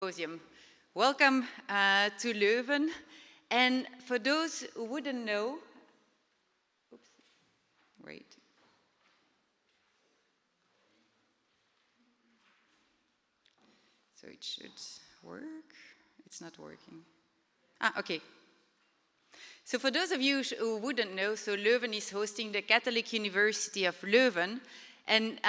Symposium. Welcome to Leuven. And for those who wouldn't know, wait. So it should work. It's not working. Okay. So for those of you who wouldn't know, so Leuven is hosting the Catholic University of Leuven. And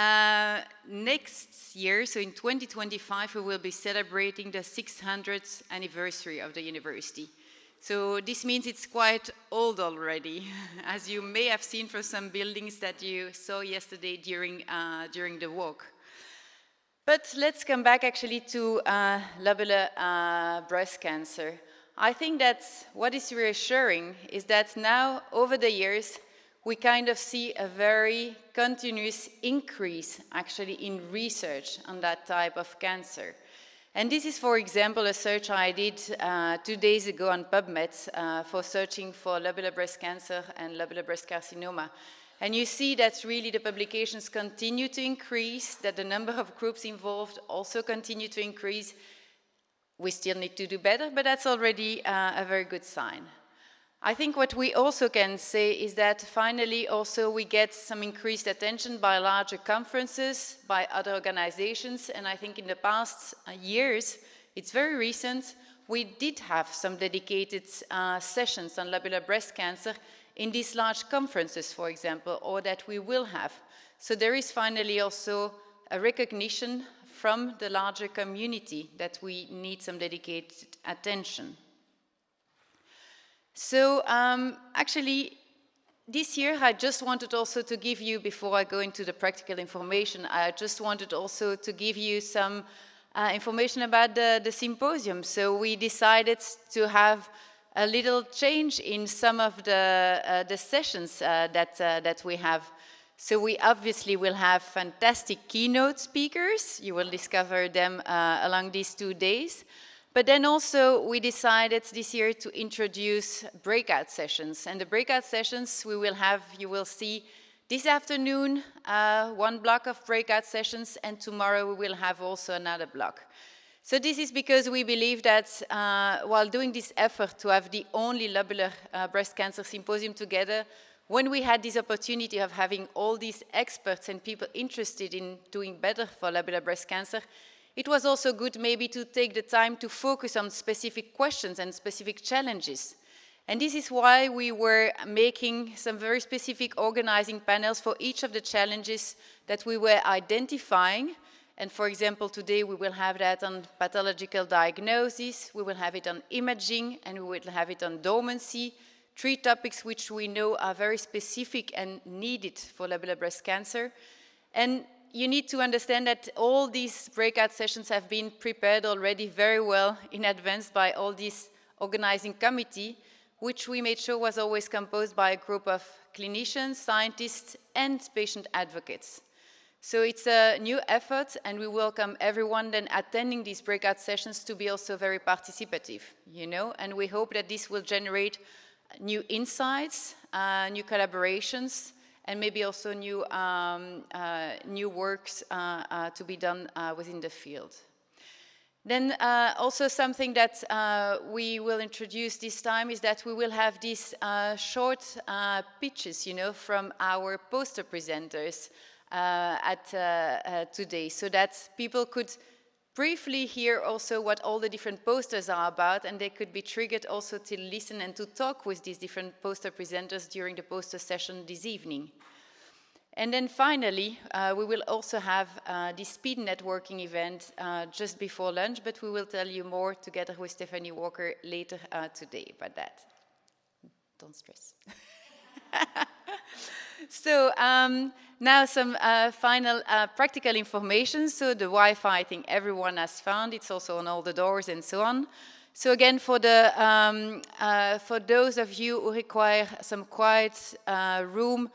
next year, so in 2025, we will be celebrating the 600th anniversary of the university. So this means it's quite old already, as you may have seen from some buildings that you saw yesterday during the walk. But let's come back actually to lobular breast cancer. I think that what is reassuring is that now, over the years, we kind of see a very continuous increase actually in research on that type of cancer. And this is, for example, a search I did 2 days ago on PubMed for searching for lobular breast cancer and lobular breast carcinoma. And you see that really the publications continue to increase, that the number of groups involved also continue to increase. We still need to do better, but that's already a very good sign. I think what we also can say is that finally also we get some increased attention by larger conferences, by other organizations, and I think in the past years, it's very recent, we did have some dedicated sessions on lobular breast cancer in these large conferences, for example, or that we will have. So there is finally also a recognition from the larger community that we need some dedicated attention. So actually, this year I just wanted also to give you, before I go into the practical information, I just wanted also to give you some information about the symposium. So we decided to have a little change in some of the sessions that we have. So we obviously will have fantastic keynote speakers. You will discover them along these 2 days. But then also we decided this year to introduce breakout sessions. And the breakout sessions we will have, you will see this afternoon, 1 block of breakout sessions, and tomorrow we will have also another block. So this is because we believe that while doing this effort to have the only lobular breast cancer symposium together, when we had this opportunity of having all these experts and people interested in doing better for lobular breast cancer, it was also good maybe to take the time to focus on specific questions and specific challenges. And this is why we were making some very specific organizing panels for each of the challenges that we were identifying. And for example, today we will have that on pathological diagnosis, we will have it on imaging, and we will have it on dormancy, 3 topics which we know are very specific and needed for lobular breast cancer. And you need to understand that all these breakout sessions have been prepared already very well in advance by all this organizing committee, which we made sure was always composed by a group of clinicians, scientists, and patient advocates. So it's a new effort, and we welcome everyone then attending these breakout sessions to be also very participative, and we hope that this will generate new insights, new collaborations, and maybe also new works to be done within the field. Then also something that we will introduce this time is that we will have these short pitches, from our poster presenters today, so that people could briefly hear also what all the different posters are about, and they could be triggered also to listen and to talk with these different poster presenters during the poster session this evening. And then finally, we will also have this speed networking event just before lunch, but we will tell you more together with Stephanie Walker later today about that. Don't stress. So now some final practical information. So the Wi-Fi, I think everyone has found. It's also on all the doors and so on. So again, for those of you who require some quiet room,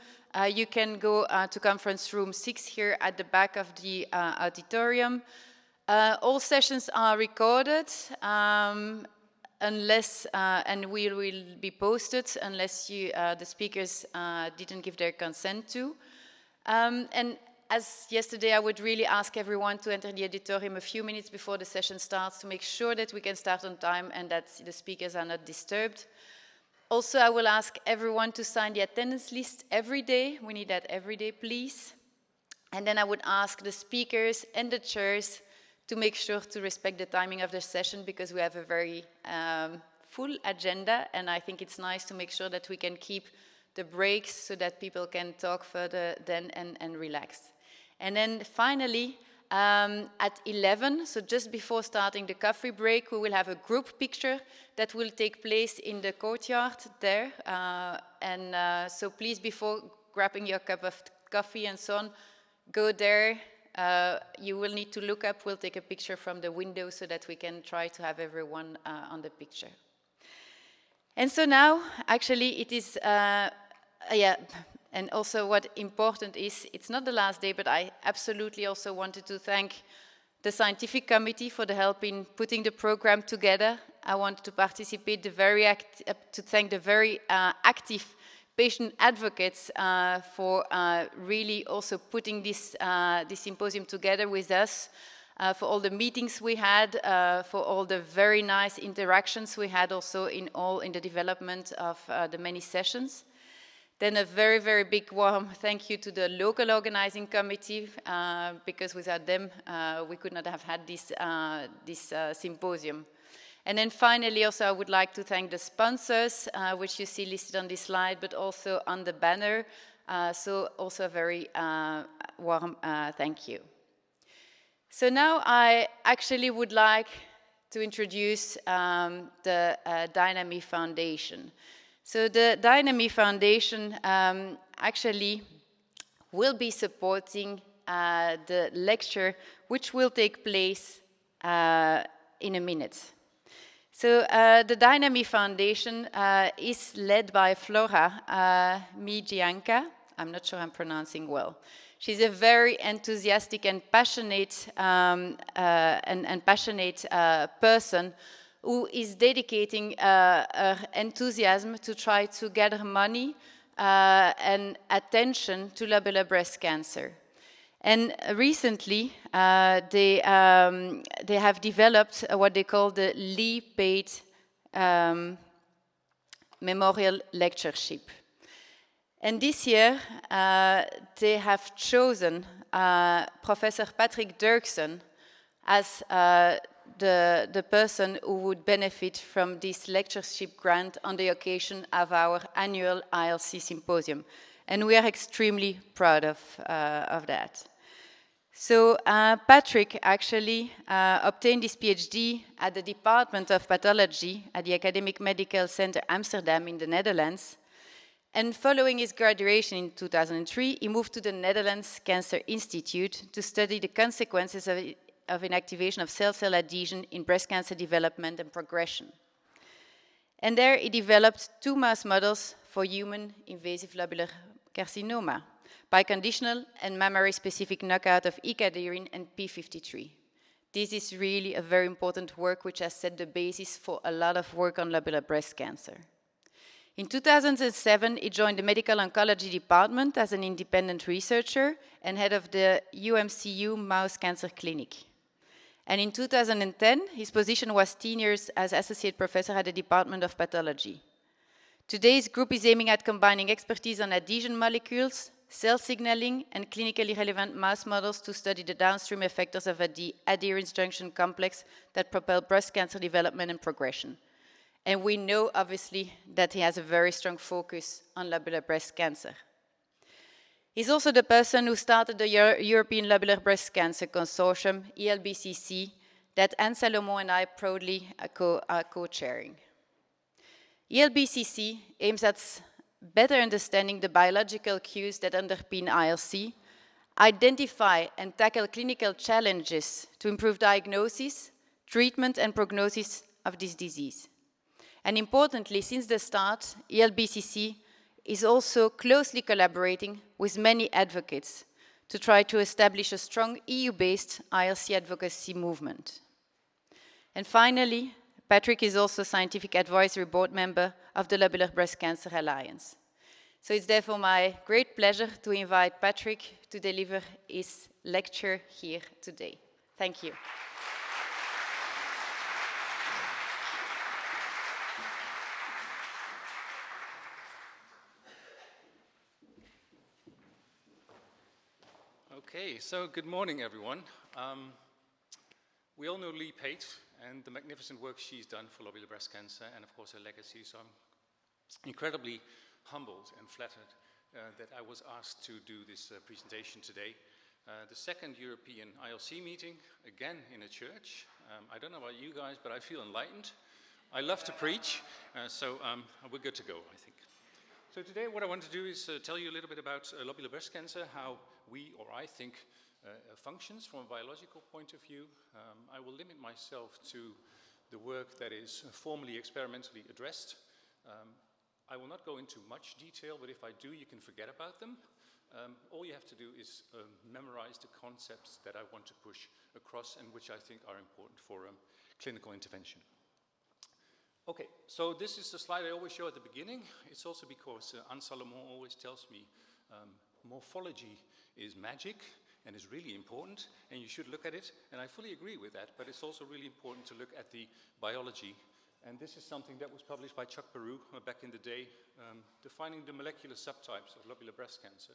you can go to conference room 6 here at the back of the auditorium. All sessions are recorded. Unless, and will be posted unless the speakers didn't give their consent to. And as yesterday, I would really ask everyone to enter the auditorium a few minutes before the session starts to make sure that we can start on time and that the speakers are not disturbed. Also, I will ask everyone to sign the attendance list every day. We need that every day, please. And then I would ask the speakers and the chairs to make sure to respect the timing of the session, because we have a very full agenda, and I think it's nice to make sure that we can keep the breaks so that people can talk further then and relax. And then finally, at 11, so just before starting the coffee break, we will have a group picture that will take place in the courtyard there. So please, before grabbing your cup of coffee and so on, go there. You will need to look up. We'll take a picture from the window so that we can try to have everyone on the picture. And so now, actually, it is, and also what important is, it's not the last day, but I absolutely also wanted to thank the scientific committee for the help in putting the program together. I wanted to participate, to thank the very active patient advocates for really also putting this symposium together with us, for all the meetings we had, for all the very nice interactions we had also in the development of the many sessions. Then a very, very big warm thank you to the local organizing committee, because without them we could not have had this symposium. And then finally, also I would like to thank the sponsors, which you see listed on this slide, but also on the banner. So also a very warm thank you. So now I actually would like to introduce the Dynami Foundation. So the Dynami Foundation actually will be supporting the lecture, which will take place in a minute. So the Dynami Foundation is led by Flora Mijianka. I'm not sure I'm pronouncing well. She's a very enthusiastic and passionate person who is dedicating her enthusiasm to try to gather money and attention to lobular breast cancer. And recently, they have developed what they call the Lee Paid Memorial Lectureship. And this year, they have chosen Professor Patrick Dirksen as the person who would benefit from this lectureship grant on the occasion of our annual ILCsymposium. And we are extremely proud of that. So Patrick actually obtained his PhD at the Department of Pathology at the Academic Medical Center Amsterdam in the Netherlands. And following his graduation in 2003, he moved to the Netherlands Cancer Institute to study the consequences of inactivation of cell-cell adhesion in breast cancer development and progression. And there he developed 2 mouse models for human invasive lobular carcinoma, biconditional and mammary-specific knockout of E-cadherin and P53. This is really a very important work which has set the basis for a lot of work on lobular breast cancer. In 2007, he joined the Medical Oncology Department as an independent researcher and head of the UMCU Mouse Cancer Clinic. And in 2010, his position was 10 years as associate professor at the Department of Pathology. Today's group is aiming at combining expertise on adhesion molecules, cell signaling, and clinically relevant mouse models to study the downstream effectors of the adherence junction complex that propel breast cancer development and progression. And we know, obviously, that he has a very strong focus on lobular breast cancer. He's also the person who started the European Lobular Breast Cancer Consortium, ILBCC, that Anne Salomon and I proudly are co-chairing. ILBCC aims at better understanding the biological cues that underpin ILC, identify and tackle clinical challenges to improve diagnosis, treatment, and prognosis of this disease. And importantly, since the start, ILBCC is also closely collaborating with many advocates to try to establish a strong EU-based ILC advocacy movement. And finally, Patrick is also a scientific advisory board member of the Lobular Breast Cancer Alliance. So it's therefore my great pleasure to invite Patrick to deliver his lecture here today. Thank you. Okay, so good morning, everyone. We all know Lee Pate and the magnificent work she's done for lobular breast cancer and, of course, her legacy. So I'm incredibly humbled and flattered that I was asked to do this presentation today. The second European ILC meeting, again in a church. I don't know about you guys, but I feel enlightened. I love to preach, so we're good to go, I think. So today what I want to do is tell you a little bit about lobular breast cancer, how we, or I think, functions from a biological point of view. I will limit myself to the work that is formally experimentally addressed. I will not go into much detail, but if I do, you can forget about them. All you have to do is memorize the concepts that I want to push across and which I think are important for clinical intervention. Okay, so this is the slide I always show at the beginning. It's also because Anne Salomon always tells me morphology is magic and is really important, and you should look at it, and I fully agree with that, but it's also really important to look at the biology. And this is something that was published by Chuck Peru back in the day, defining the molecular subtypes of lobular breast cancer.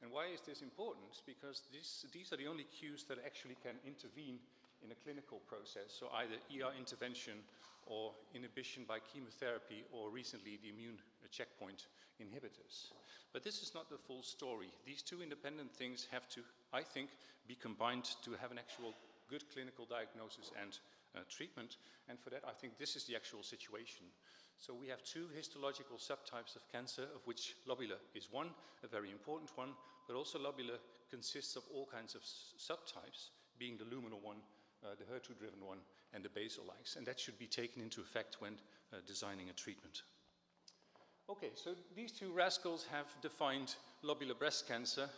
And why is this important? Because these are the only cues that actually can intervene in a clinical process, so either ER intervention or inhibition by chemotherapy, or recently the immune checkpoint inhibitors. But this is not the full story. These two independent things have to, I think, be combined to have an actual good clinical diagnosis and treatment, and for that I think this is the actual situation. So we have two histological subtypes of cancer, of which lobular is one, a very important one, but also lobular consists of all kinds of subtypes, being the luminal one, the HER2-driven one, and the basal-likes, and that should be taken into effect when designing a treatment. Okay, so these two rascals have defined lobular breast cancer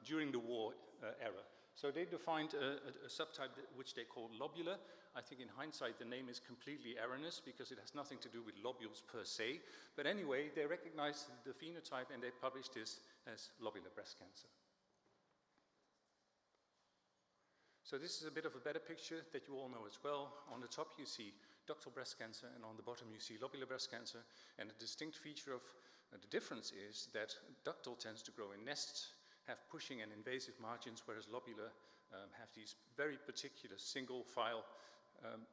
during the war era. So they defined a subtype which they call lobular. I think in hindsight the name is completely erroneous because it has nothing to do with lobules per se, but anyway, they recognized the phenotype and they published this as lobular breast cancer. So this is a bit of a better picture that you all know as well. On the top you see ductal breast cancer, and on the bottom you see lobular breast cancer. And a distinct feature of the difference is that ductal tends to grow in nests, have pushing and invasive margins, whereas lobular have these very particular single file,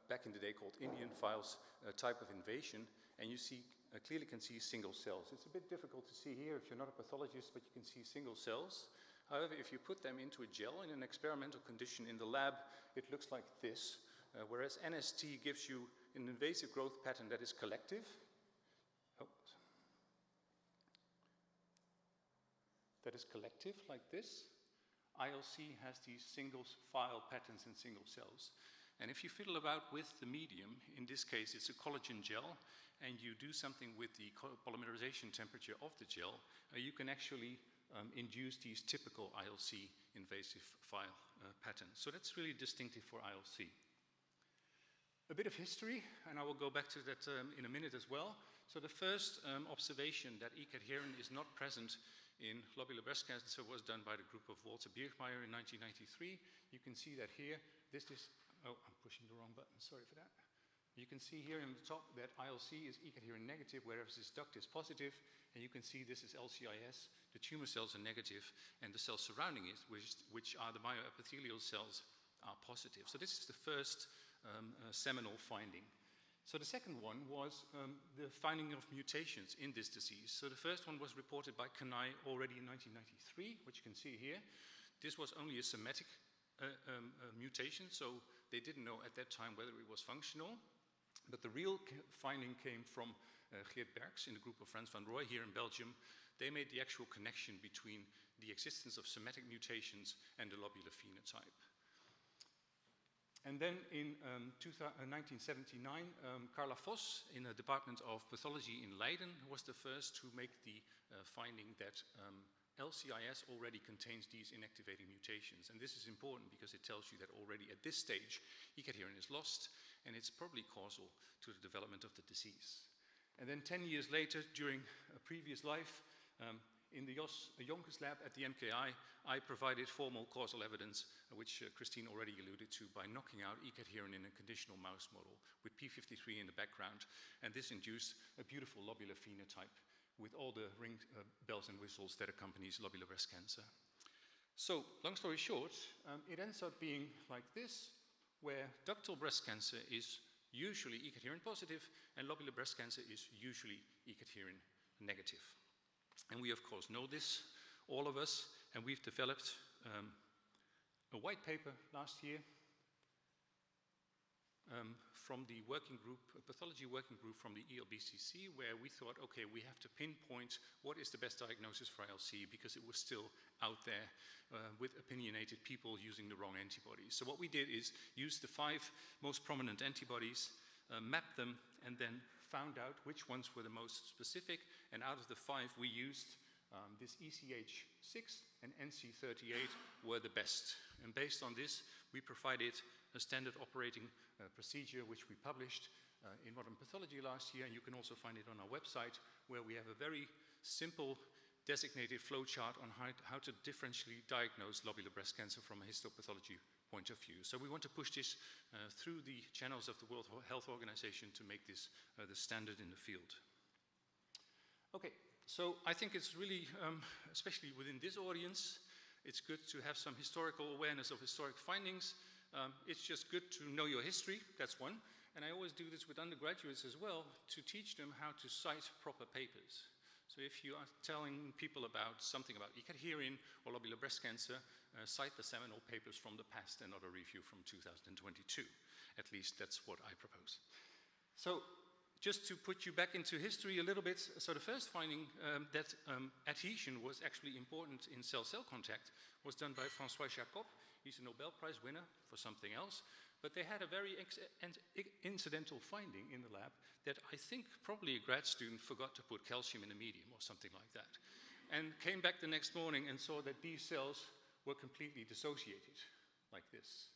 back in the day called Indian files, type of invasion. And you see, clearly can see single cells. It's a bit difficult to see here if you're not a pathologist, but you can see single cells. However, if you put them into a gel in an experimental condition in the lab, it looks like this, whereas NST gives you an invasive growth pattern that is collective. That is collective, like this. ILC has these single file patterns in single cells. And if you fiddle about with the medium, in this case it's a collagen gel, and you do something with the polymerization temperature of the gel, you can actually induce these typical ILC invasive file patterns. So that's really distinctive for ILC. A bit of history, and I will go back to that in a minute as well. So the first observation that E-cadherin is not present in lobular breast cancer was done by the group of Walter Birchmeier in 1993. You can see that here. This is, oh, I'm pushing the wrong button, sorry for that. You can see here in the top that ILC is E-cadherin negative, whereas this duct is positive. And you can see this is LCIS. The tumor cells are negative, and the cells surrounding it, which are the myoepithelial cells, are positive. So this is the first seminal finding. So the second one was the finding of mutations in this disease. So the first one was reported by Kanai already in 1993, which you can see here. This was only a somatic mutation, so they didn't know at that time whether it was functional. But the real finding came from Geert Berks in the group of Frans van Rooij here in Belgium. They made the actual connection between the existence of somatic mutations and the lobular phenotype. And then in 1979, Carla Vos in the Department of Pathology in Leiden was the first to make the finding that LCIS already contains these inactivating mutations. And this is important because it tells you that already at this stage, E-cadherin is lost, and it's probably causal to the development of the disease. And then 10 years later, during a previous life, In the Jonkers lab at the MKI, I provided formal causal evidence, which Christine already alluded to, by knocking out E-cadherin in a conditional mouse model with p53 in the background, and this induced a beautiful lobular phenotype with all the ring bells and whistles that accompanies lobular breast cancer. So, long story short, it ends up being like this, where ductal breast cancer is usually E-cadherin positive, and lobular breast cancer is usually E-cadherin negative. And we, of course, know this, all of us, and we've developed a white paper last year from the working group, a pathology working group from the ILCsymposium, where we thought, okay, we have to pinpoint what is the best diagnosis for ILC, because it was still out there with opinionated people using the wrong antibodies. So what we did is use the 5 most prominent antibodies, mapped them, and then found out which ones were the most specific, and out of the 5 we used, this ECH6 and NC38 were the best. And based on this, we provided a standard operating procedure, which we published in Modern Pathology last year, and you can also find it on our website, where we have a very simple designated flowchart on how to differentially diagnose lobular breast cancer from a histopathology point of view. So we want to push this through the channels of the World Health Organization to make this the standard in the field. Okay, so I think it's really, especially within this audience, it's good to have some historical awareness of historic findings. It's just good to know your history, that's one. And I always do this with undergraduates as well, to teach them how to cite proper papers. So if you are telling people about something about E-cadherin or lobular breast cancer, cite the seminal papers from the past and not a review from 2022. At least that's what I propose. So just to put you back into history a little bit, so the first finding that adhesion was actually important in cell-cell contact was done by François Jacob. He's a Nobel Prize winner for something else. But they had a very incidental finding in the lab that I think probably a grad student forgot to put calcium in a medium or something like that. And came back the next morning and saw that these cells were completely dissociated, like this.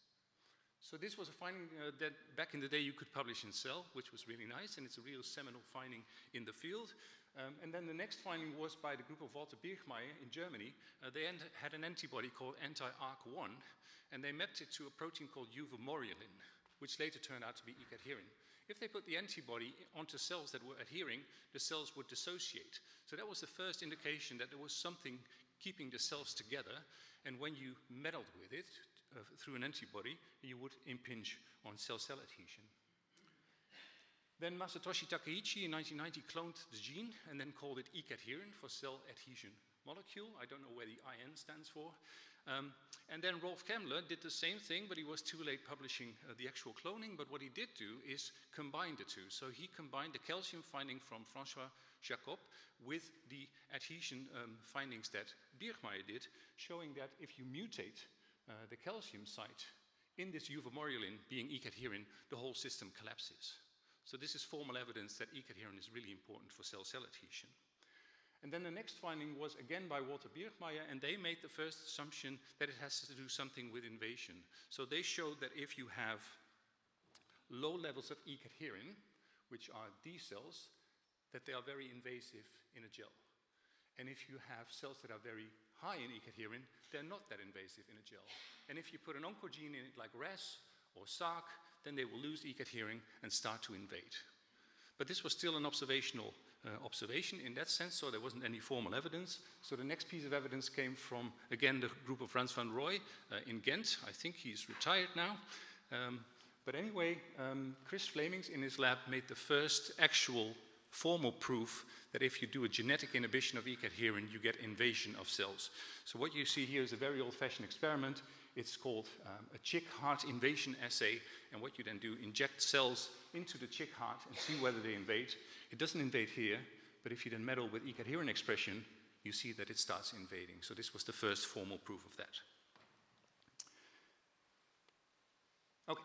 So this was a finding that back in the day you could publish in Cell, which was really nice, and it's a real seminal finding in the field. And then the next finding was by the group of Walter Birchmeier in Germany. They had an antibody called anti-ARC1, and they mapped it to a protein called euvemorulin, which later turned out to be E-cadherin. If they put the antibody onto cells that were adhering, the cells would dissociate. So that was the first indication that there was something keeping the cells together, and when you meddled with it through an antibody, you would impinge on cell-cell adhesion. Then Masatoshi Takeichi in 1990 cloned the gene and then called it E-cadherin for cell adhesion molecule. I don't know where the IN stands for. And then Rolf Kemmler did the same thing, but he was too late publishing the actual cloning. But what he did do is combine the two. So he combined the calcium finding from François Jacob with the adhesion findings that Birchmeier did, showing that if you mutate the calcium site in this euvemorulin being E-cadherin, the whole system collapses. So this is formal evidence that E-cadherin is really important for cell-cell adhesion. And then the next finding was again by Walter Birchmeier, and they made the first assumption that it has to do something with invasion. So they showed that if you have low levels of E-cadherin, which are these cells, that they are very invasive in a gel. And if you have cells that are very high in E-cadherin, they're not that invasive in a gel. And if you put an oncogene in it like RAS or SARC, then they will lose E-cadherin and start to invade. But this was still an observational observation in that sense, so there wasn't any formal evidence. So the next piece of evidence came from, again, the group of Frans van Rooij in Ghent. I think he's retired now. But anyway, Chris Flemings in his lab made the first actual formal proof that if you do a genetic inhibition of E-cadherin, you get invasion of cells. So what you see here is a very old-fashioned experiment. It's called a chick heart invasion assay, and what you then do, inject cells into the chick heart and see whether they invade. It doesn't invade here, but if you then meddle with E-cadherin expression, you see that it starts invading. So this was the first formal proof of that. Okay,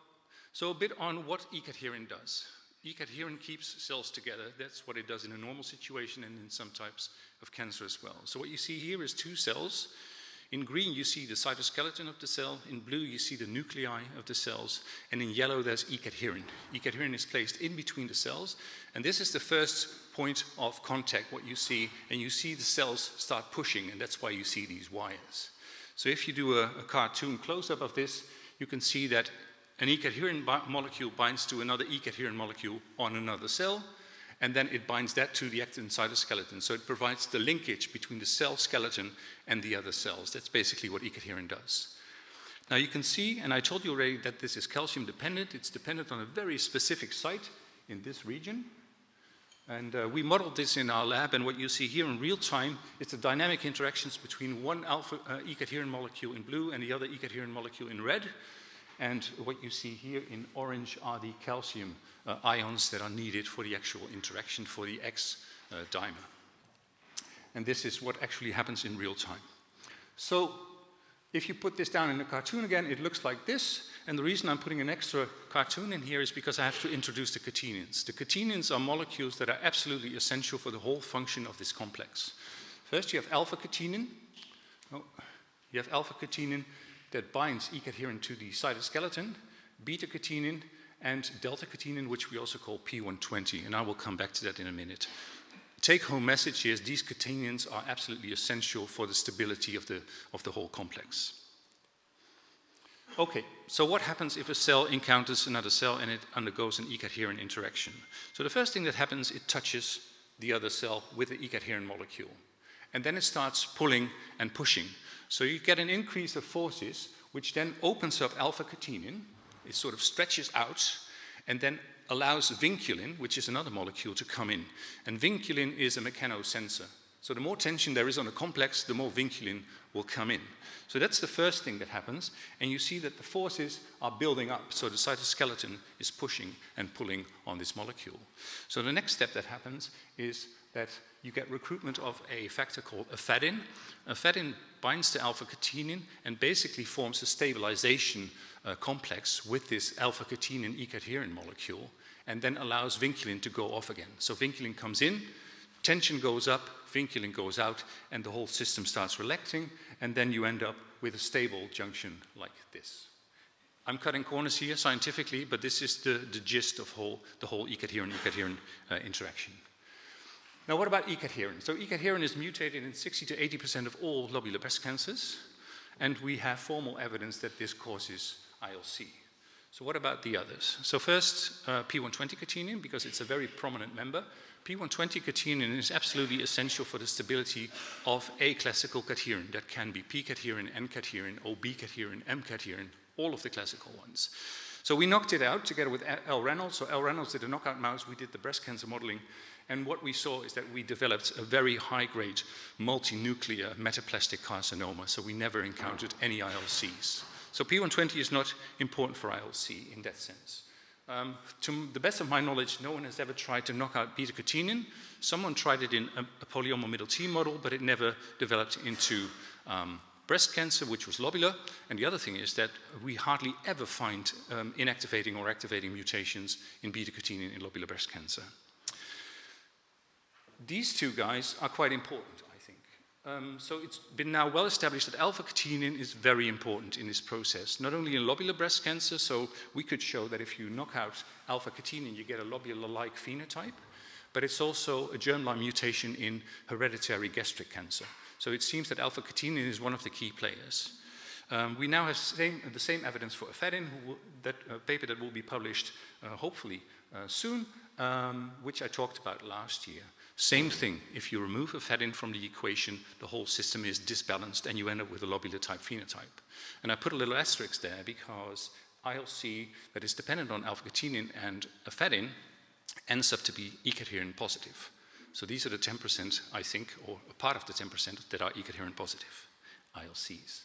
so a bit on what E-cadherin does. E-cadherin keeps cells together. That's what it does in a normal situation and in some types of cancer as well. So what you see here is two cells. In green, you see the cytoskeleton of the cell. In blue, you see the nuclei of the cells. And in yellow, there's E-cadherin. E-cadherin is placed in between the cells. And this is the first point of contact, what you see. And you see the cells start pushing, and that's why you see these wires. So if you do a cartoon close-up of this, you can see that an E-cadherin molecule binds to another E-cadherin molecule on another cell, and then it binds that to the actin cytoskeleton. So it provides the linkage between the cell skeleton and the other cells. That's basically what E-cadherin does. Now you can see, and I told you already that this is calcium dependent. It's dependent on a very specific site in this region. And we modeled this in our lab, and what you see here in real time is the dynamic interactions between one alpha E-cadherin molecule in blue and the other E-cadherin molecule in red. And what you see here in orange are the calcium ions that are needed for the actual interaction for the X dimer. And this is what actually happens in real time. So if you put this down in a cartoon again, it looks like this. And the reason I'm putting an extra cartoon in here is because I have to introduce the catenins. The catenins are molecules that are absolutely essential for the whole function of this complex. First, you have alpha-catenin. You have alpha-catenin that binds E-cadherin to the cytoskeleton, beta-catenin, and delta-catenin, which we also call P120, and I will come back to that in a minute. Take-home message is these catenins are absolutely essential for the stability of the whole complex. Okay, so what happens if a cell encounters another cell and it undergoes an E-cadherin interaction? So the first thing that happens, it touches the other cell with the E-cadherin molecule. And then it starts pulling and pushing. So you get an increase of forces, which then opens up alpha-catenin. It sort of stretches out and then allows vinculin, which is another molecule, to come in. And vinculin is a mechanosensor. So the more tension there is on a complex, the more vinculin will come in. So that's the first thing that happens. And you see that the forces are building up. So the cytoskeleton is pushing and pulling on this molecule. So the next step that happens is that you get recruitment of a factor called ephedrin. Ephedrin binds to alpha-catenin and basically forms a stabilization complex with this alpha-catenin E-cadherin molecule, and then allows vinculin to go off again. So vinculin comes in, tension goes up, vinculin goes out, and the whole system starts relaxing, and then you end up with a stable junction like this. I'm cutting corners here scientifically, but this is the gist of the whole E-cadherin interaction. Now, what about E-cadherin? So E-cadherin is mutated in 60 to 80% of all lobular breast cancers, and we have formal evidence that this causes ILC. So what about the others? So first, P120 catenin, because it's a very prominent member. P120 catenin is absolutely essential for the stability of aclassical cadherin. That can be P-cadherin, N-cadherin, OB-cadherin, M-cadherin, all of the classical ones. So we knocked it out together with L. Reynolds. So L. Reynolds did a knockout mouse, we did the breast cancer modeling, and what we saw is that we developed a very high-grade multinuclear metaplastic carcinoma, so we never encountered any ILCs. So P120 is not important for ILC in that sense. To the best of my knowledge, no one has ever tried to knock out beta-catenin. Someone tried it in a polyoma middle T model, but it never developed into breast cancer, which was lobular. And the other thing is that we hardly ever find inactivating or activating mutations in beta-catenin in lobular breast cancer. These two guys are quite important, I think. So it's been now well established that alpha-catenin is very important in this process, not only in lobular breast cancer, so we could show that if you knock out alpha-catenin, you get a lobular-like phenotype, but it's also a germline mutation in hereditary gastric cancer. So it seems that alpha-catenin is one of the key players. We now have the same evidence for ephedrin, a paper that will be published hopefully soon, which I talked about last year. Same thing, if you remove ephedrin from the equation, the whole system is disbalanced and you end up with a lobular type phenotype. And I put a little asterisk there because ILC that is dependent on alpha-catenin and ephedrin ends up to be E-cadherin positive. So these are the 10%, I think, or a part of the 10% that are E-cadherin positive, ILCs.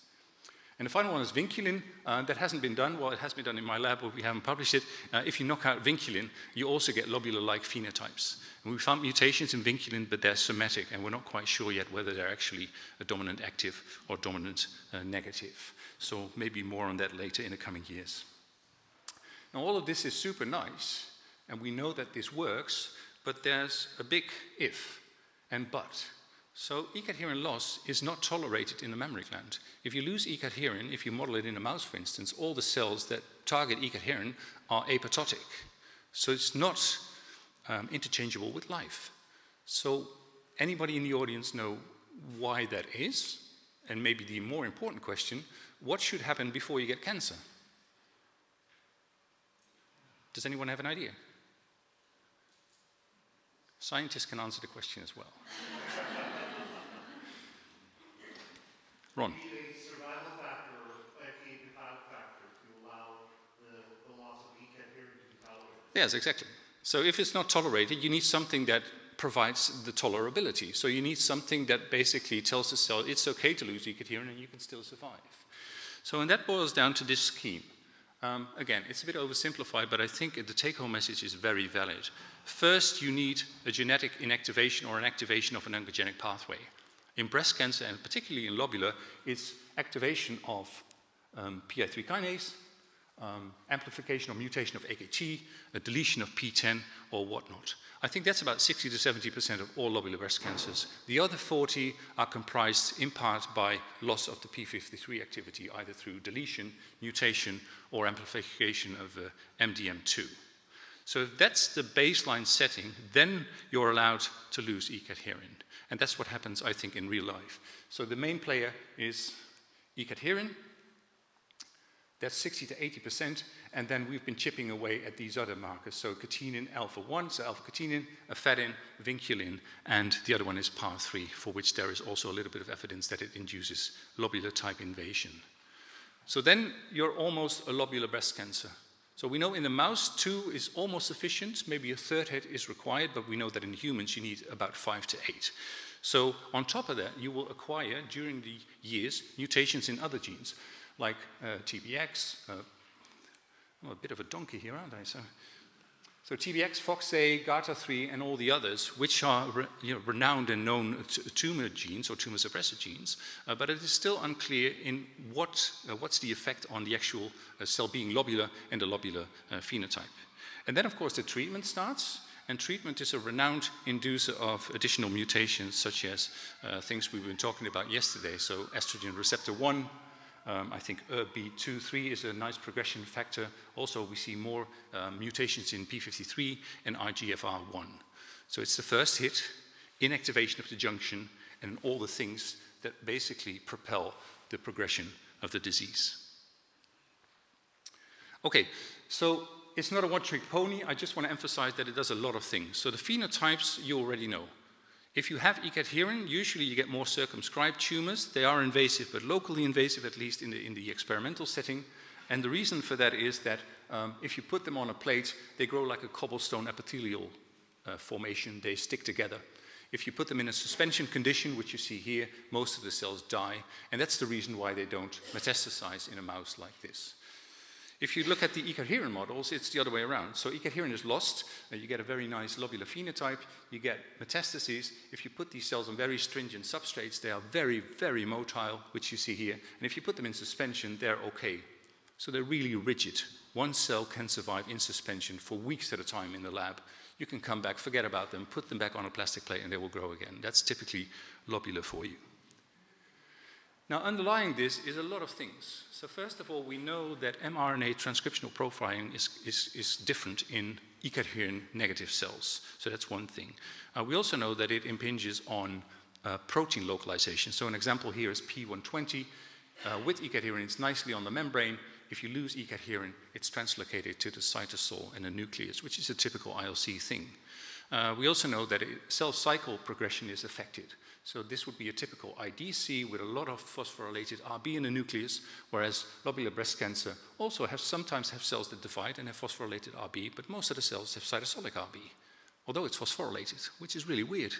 And the final one is vinculin. That hasn't been done. Well, it has been done in my lab, but we haven't published it. If you knock out vinculin, you also get lobular-like phenotypes. And we found mutations in vinculin, but they're somatic, and we're not quite sure yet whether they're actually a dominant active or dominant negative. So maybe more on that later in the coming years. Now, all of this is super nice, and we know that this works, but there's a big if and but. So E-cadherin loss is not tolerated in the mammary gland. If you lose E-cadherin, if you model it in a mouse, for instance, all the cells that target E-cadherin are apoptotic. So it's not interchangeable with life. So anybody in the audience know why that is? And maybe the more important question, what should happen before you get cancer? Does anyone have an idea? Scientists can answer the question as well. Ron. You need a survival factor, like a default factor, to allow the loss of E-cadherin to be tolerated. Yes, exactly. So if it's not tolerated, you need something that provides the tolerability. So you need something that basically tells the cell it's okay to lose E-cadherin and you can still survive. So and that boils down to this scheme. Again, it's a bit oversimplified, but I think the take-home message is very valid. First, you need a genetic inactivation or an activation of an oncogenic pathway. In breast cancer, and particularly in lobular, it's activation of PI3 kinase, amplification or mutation of AKT, a deletion of PTEN, or whatnot. I think that's about 60 to 70% of all lobular breast cancers. The other 40 are comprised in part by loss of the P53 activity, either through deletion, mutation, or amplification of MDM2. So if that's the baseline setting, then you're allowed to lose E-cadherin. And that's what happens, I think, in real life. So the main player is E-cadherin. That's 60 to 80%, and then we've been chipping away at these other markers. So catenin alpha-1, so alpha-catenin, ephedrine, vinculin, and the other one is PAR3, for which there is also a little bit of evidence that it induces lobular type invasion. So then you're almost a lobular breast cancer. So we know in the mouse 2 is almost sufficient, maybe a third hit is required, but we know that in humans you need about 5 to 8. So on top of that, you will acquire during the years mutations in other genes, like TBX. I'm a bit of a donkey here, aren't I? So TBX, FOXA, GATA3, and all the others, which are renowned and known tumor genes or tumor suppressor genes, but it is still unclear in what's the effect on the actual cell being lobular and the lobular phenotype. And then, of course, the treatment starts. And treatment is a renowned inducer of additional mutations, such as things we've been talking about yesterday. So estrogen receptor 1, I think ERB2/3 is a nice progression factor. Also, we see more mutations in P53 and IGFR1. So it's the first hit, inactivation of the junction, and all the things that basically propel the progression of the disease. Okay, so it's not a one-trick pony. I just want to emphasize that it does a lot of things. So the phenotypes you already know. If you have E-cadherin, usually you get more circumscribed tumors. They are invasive, but locally invasive, at least in the experimental setting. And the reason for that is that if you put them on a plate, they grow like a cobblestone epithelial formation. They stick together. If you put them in a suspension condition, which you see here, most of the cells die. And that's the reason why they don't metastasize in a mouse like this. If you look at the E-cadherin models, it's the other way around. So E-cadherin is lost, you get a very nice lobular phenotype, you get metastases. If you put these cells on very stringent substrates, they are very, very motile, which you see here. And if you put them in suspension, they're okay. So they're really rigid. One cell can survive in suspension for weeks at a time in the lab. You can come back, forget about them, put them back on a plastic plate, and they will grow again. That's typically lobular for you. Now, underlying this is a lot of things. So first of all, we know that mRNA transcriptional profiling is different in E-cadherin negative cells. So that's one thing. We also know that it impinges on protein localization. So an example here is P120. With E-cadherin, it's nicely on the membrane. If you lose E-cadherin, it's translocated to the cytosol and the nucleus, which is a typical ILC thing. We also know that cell cycle progression is affected. So this would be a typical IDC with a lot of phosphorylated RB in the nucleus, whereas lobular breast cancer also sometimes have cells that divide and have phosphorylated RB, but most of the cells have cytosolic RB, although it's phosphorylated, which is really weird.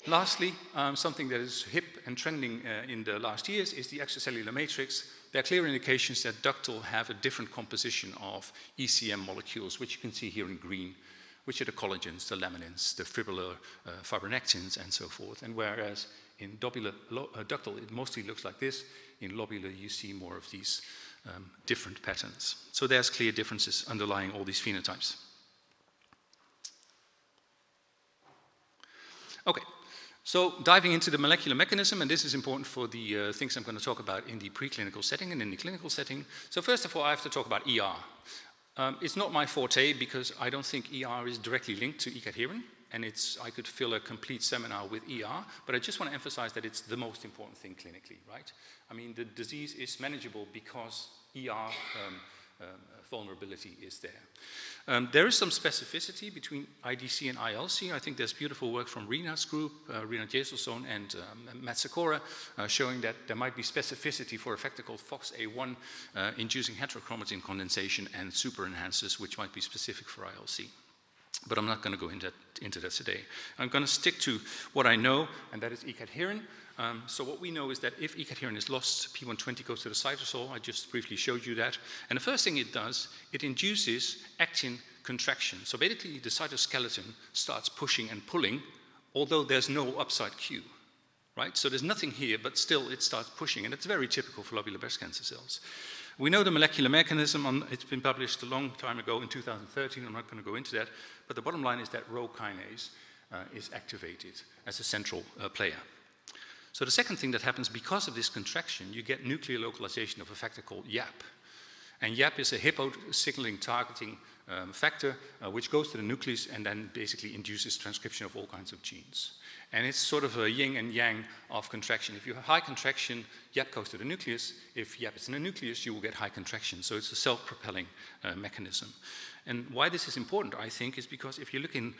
Lastly, something that is hip and trending in the last years is the extracellular matrix. There are clear indications that ductal have a different composition of ECM molecules, which you can see here in green, which are the collagens, the laminins, the fibrillar fibronectins, and so forth. And whereas in ductal, it mostly looks like this, in lobular, you see more of these different patterns. So there's clear differences underlying all these phenotypes. Okay, So diving into the molecular mechanism, and this is important for the things I'm going to talk about in the preclinical setting and in the clinical setting. So first of all, I have to talk about ER. It's not my forte because I don't think ER is directly linked to E-cadherin, and I could fill a complete seminar with ER, but I just want to emphasize that it's the most important thing clinically, right? I mean, the disease is manageable because ER vulnerability is there. There is some specificity between IDC and ILC. I think there's beautiful work from Rina's group, Rina Jeselson and Matt Sikora, showing that there might be specificity for a factor called FOXA1 inducing heterochromatin condensation and super enhancers, which might be specific for ILC. But I'm not going to go into that today. I'm going to stick to what I know, and that is E-cadherin. So what we know is that if E-cadherin is lost, P120 goes to the cytosol. I just briefly showed you that. And the first thing it does, it induces actin contraction. So basically the cytoskeleton starts pushing and pulling, although there's no upside Q, right? So there's nothing here, but still it starts pushing. And it's very typical for lobular breast cancer cells. We know the molecular mechanism. It's been published a long time ago in 2013. I'm not going to go into that. But the bottom line is that Rho kinase is activated as a central player. So the second thing that happens because of this contraction, you get nuclear localization of a factor called YAP. And YAP is a hippo signaling targeting factor which goes to the nucleus and then basically induces transcription of all kinds of genes. And it's sort of a yin and yang of contraction. If you have high contraction, YAP goes to the nucleus. If YAP is in the nucleus, you will get high contraction. So it's a self-propelling mechanism. And why this is important, I think, is because if you look in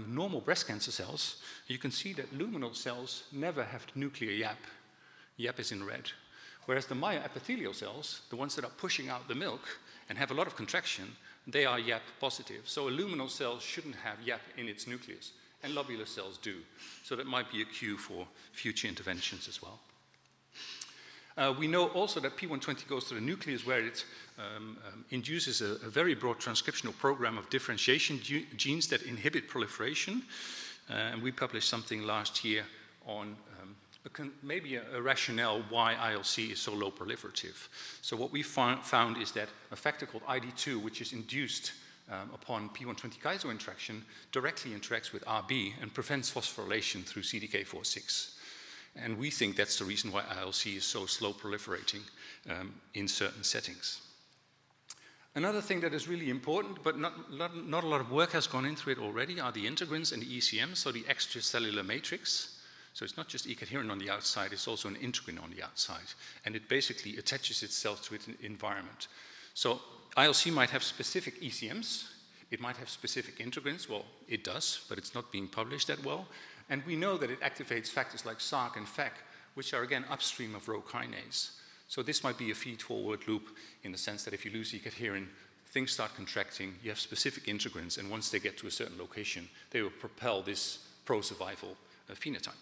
normal breast cancer cells, you can see that luminal cells never have nuclear YAP. YAP is in red. Whereas the myoepithelial cells, the ones that are pushing out the milk and have a lot of contraction, they are YAP positive. So a luminal cell shouldn't have YAP in its nucleus, and lobular cells do. So that might be a cue for future interventions as well. We know also that P120 goes to the nucleus where it induces a very broad transcriptional program of differentiation genes that inhibit proliferation. And we published something last year on maybe a rationale why ILC is so low proliferative. So what we found is that a factor called ID2, which is induced upon P120 Kaiser interaction, directly interacts with RB and prevents phosphorylation through CDK4/6. And we think that's the reason why ILC is so slow proliferating in certain settings. Another thing that is really important, but not a lot of work has gone into it already, are the integrins and the ECMs, so the extracellular matrix. So it's not just E-cadherin on the outside, it's also an integrin on the outside. And it basically attaches itself to its environment. So ILC might have specific ECMs, it might have specific integrins, well, it does, but it's not being published that well. And we know that it activates factors like SARC and FAC, which are again upstream of Rho kinase. So this might be a feed-forward loop in the sense that if you lose E-cadherin, things start contracting, you have specific integrins, and once they get to a certain location, they will propel this pro-survival phenotype.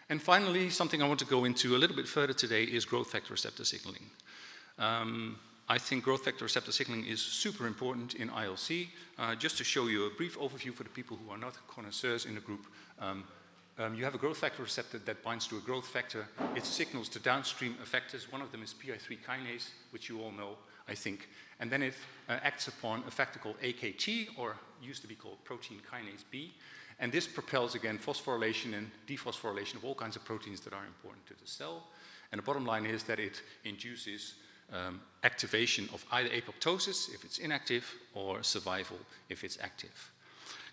And finally, something I want to go into a little bit further today is growth factor receptor signaling. I think growth factor receptor signaling is super important in ILC. Just to show you a brief overview for the people who are not connoisseurs in the group, you have a growth factor receptor that binds to a growth factor. It signals to downstream effectors. One of them is PI3 kinase, which you all know, I think. And then it acts upon a factor called AKT, or used to be called protein kinase B. And this propels, again, phosphorylation and dephosphorylation of all kinds of proteins that are important to the cell. And the bottom line is that it induces activation of either apoptosis if it's inactive or survival if it's active.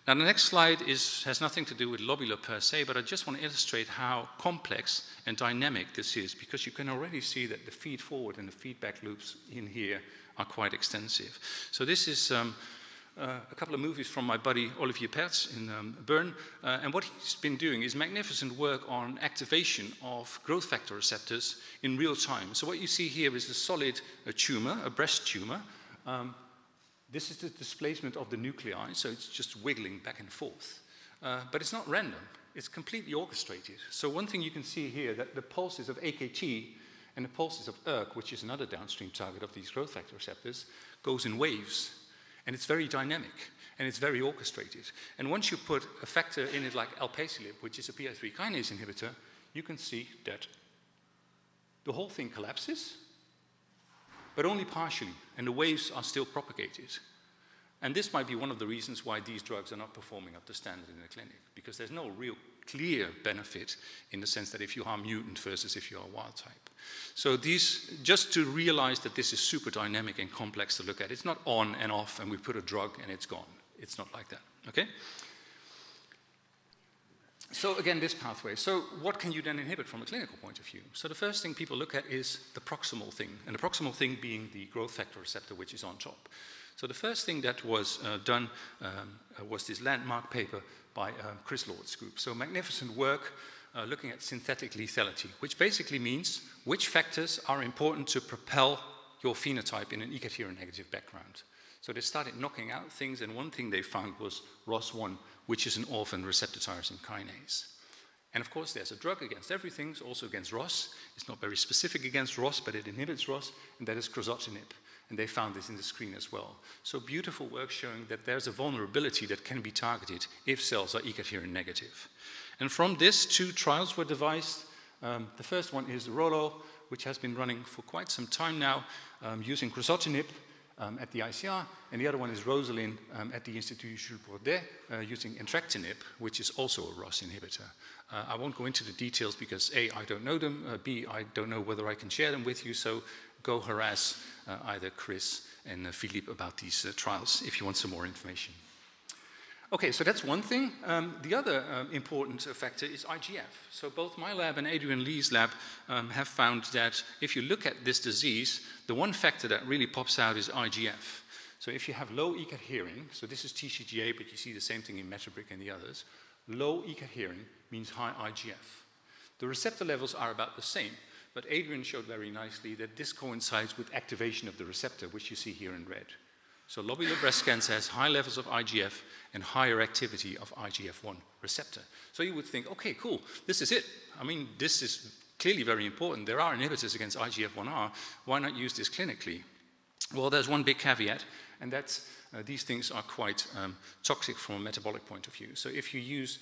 Now the next slide has nothing to do with lobular per se, but I just want to illustrate how complex and dynamic this is, because you can already see that the feed forward and the feedback loops in here are quite extensive. So this is a couple of movies from my buddy Olivier Pertz in Bern, and what he's been doing is magnificent work on activation of growth factor receptors in real time. So what you see here is a solid tumor, a breast tumor. This is the displacement of the nuclei, so it's just wiggling back and forth. But it's not random, it's completely orchestrated. So one thing you can see here, that the pulses of AKT and the pulses of ERK, which is another downstream target of these growth factor receptors, goes in waves. And it's very dynamic, and it's very orchestrated. And once you put a factor in it like alpesilib, which is a PI3 kinase inhibitor, you can see that the whole thing collapses, but only partially, and the waves are still propagated. And this might be one of the reasons why these drugs are not performing up to standard in the clinic, because there's no real clear benefit in the sense that if you are mutant versus if you are wild type. So these, just to realize that this is super dynamic and complex to look at. It's not on and off and we put a drug and it's gone. It's not like that, okay? So again, this pathway. So what can you then inhibit from a clinical point of view? So the first thing people look at is the proximal thing, and the proximal thing being the growth factor receptor, which is on top. So the first thing that was done was this landmark paper by Chris Lord's group. So magnificent work looking at synthetic lethality, which basically means which factors are important to propel your phenotype in an E-cadherin negative background. So they started knocking out things, and one thing they found was ROS1, which is an orphan receptor tyrosine kinase. And of course, there's a drug against everything, also against ROS. It's not very specific against ROS, but it inhibits ROS, and that is crizotinib. And they found this in the screen as well. So beautiful work showing that there's a vulnerability that can be targeted if cells are E-cadherin negative. And from this, 2 trials were devised. The first one is ROLO, which has been running for quite some time now, using crizotinib at the ICR, and the other one is Rosalind at the Institut Jules Bordet using entrectinib, which is also a ROS inhibitor. I won't go into the details because A, I don't know them, B, I don't know whether I can share them with you, so go harass either Chris and Philippe about these trials if you want some more information. Okay, so that's one thing. The other important factor is IGF. So both my lab and Adrian Lee's lab have found that if you look at this disease, the one factor that really pops out is IGF. So if you have low E-cadherin, so this is TCGA, but you see the same thing in Metabric and the others, low E-cadherin means high IGF. The receptor levels are about the same, but Adrian showed very nicely that this coincides with activation of the receptor, which you see here in red. So lobular breast cancer has high levels of IGF and higher activity of IGF-1 receptor. So you would think, okay, cool, this is it. I mean, this is clearly very important. There are inhibitors against IGF-1R. Why not use this clinically? Well, there's one big caveat, and that's these things are quite toxic from a metabolic point of view. So if you use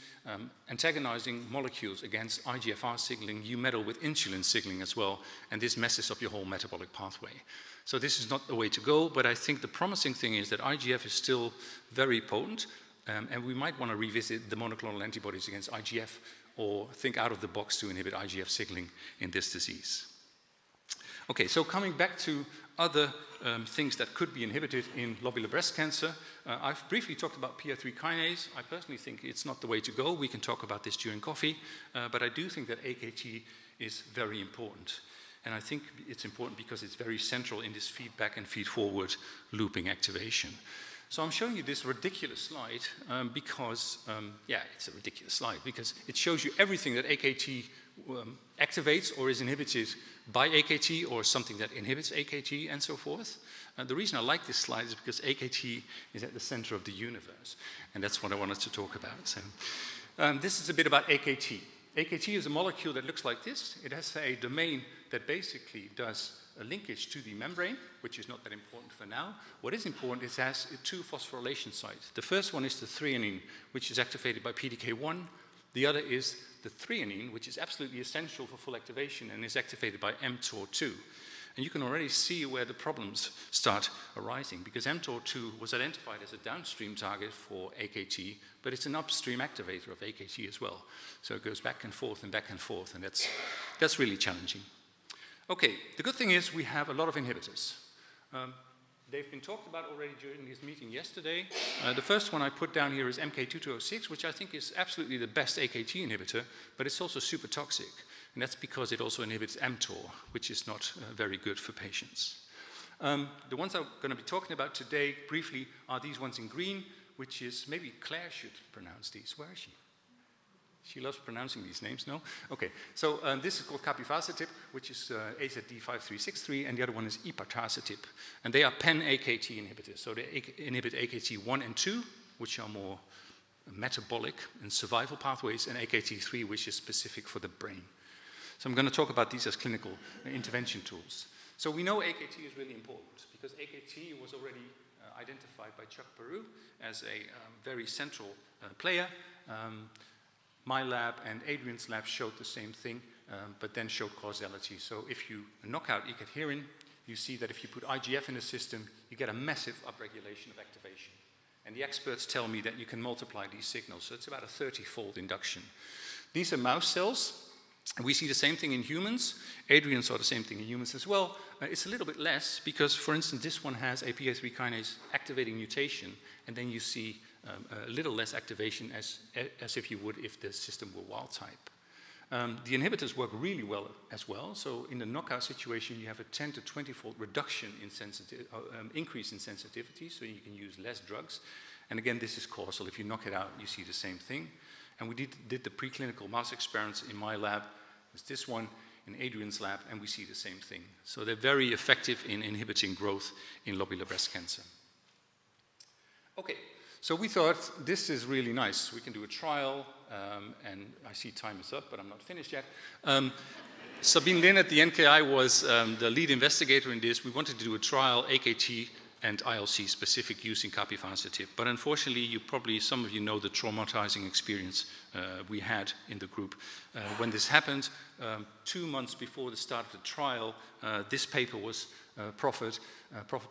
antagonizing molecules against IGFR signaling, you meddle with insulin signaling as well, and this messes up your whole metabolic pathway. So this is not the way to go, but I think the promising thing is that IGF is still very potent, and we might want to revisit the monoclonal antibodies against IGF or think out of the box to inhibit IGF signaling in this disease. Okay, so coming back to other things that could be inhibited in lobular breast cancer, I've briefly talked about PI3 kinase. I personally think it's not the way to go. We can talk about this during coffee, but I do think that AKT is very important. And I think it's important because it's very central in this feedback and feed-forward looping activation. So I'm showing you this ridiculous slide because, yeah, it's a ridiculous slide because it shows you everything that AKT activates or is inhibited by AKT or something that inhibits AKT and so forth. The reason I like this slide is because AKT is at the center of the universe, and that's what I wanted to talk about. So, this is a bit about AKT. AKT is a molecule that looks like this. It has a domain that basically does a linkage to the membrane, which is not that important for now. What is important is it has 2 phosphorylation sites. The first one is the threonine, which is activated by PDK1. The other is the threonine, which is absolutely essential for full activation and is activated by mTOR2. And you can already see where the problems start arising, because mTOR2 was identified as a downstream target for AKT, but it's an upstream activator of AKT as well. So it goes back and forth, and that's really challenging. Okay, the good thing is we have a lot of inhibitors. They've been talked about already during this meeting yesterday. The first one I put down here is MK2206, which I think is absolutely the best AKT inhibitor, but it's also super toxic. And that's because it also inhibits mTOR, which is not very good for patients. The ones I'm going to be talking about today briefly are these ones in green, which is, maybe Claire should pronounce these. Where is she? She loves pronouncing these names, no? Okay, so this is called capivasertib, which is AZD5363, and the other one is ipatasertib. And they are pan-AKT inhibitors. So they inhibit AKT1 and 2, which are more metabolic and survival pathways, and AKT3, which is specific for the brain. So I'm going to talk about these as clinical intervention tools. So we know AKT is really important, because AKT was already identified by Chuck Peru as a very central player. My lab and Adrian's lab showed the same thing, but then showed causality. So if you knock out E-cadherin, you see that if you put IGF in the system, you get a massive upregulation of activation. And the experts tell me that you can multiply these signals, so it's about a 30-fold induction. These are mouse cells. We see the same thing in humans. Adrian saw the same thing in humans as well. It's a little bit less because, for instance, this one has a PI3 kinase activating mutation, and then you see a little less activation as if you would if the system were wild type. The inhibitors work really well as well. So in the knockout situation, you have a 10 to 20-fold reduction in increase in sensitivity, so you can use less drugs. And again, this is causal. If you knock it out, you see the same thing. And we did the preclinical mouse experiments in my lab. There's this one in Adrian's lab, and we see the same thing. So they're very effective in inhibiting growth in lobular breast cancer. Okay, so we thought this is really nice. We can do a trial, and I see time is up, but I'm not finished yet. Sabine Lin at the NKI was the lead investigator in this. We wanted to do a trial, AKT and ILC specific using capivasertib. But unfortunately, some of you know the traumatizing experience we had in the group. When this happened, 2 months before the start of the trial, this paper was proffered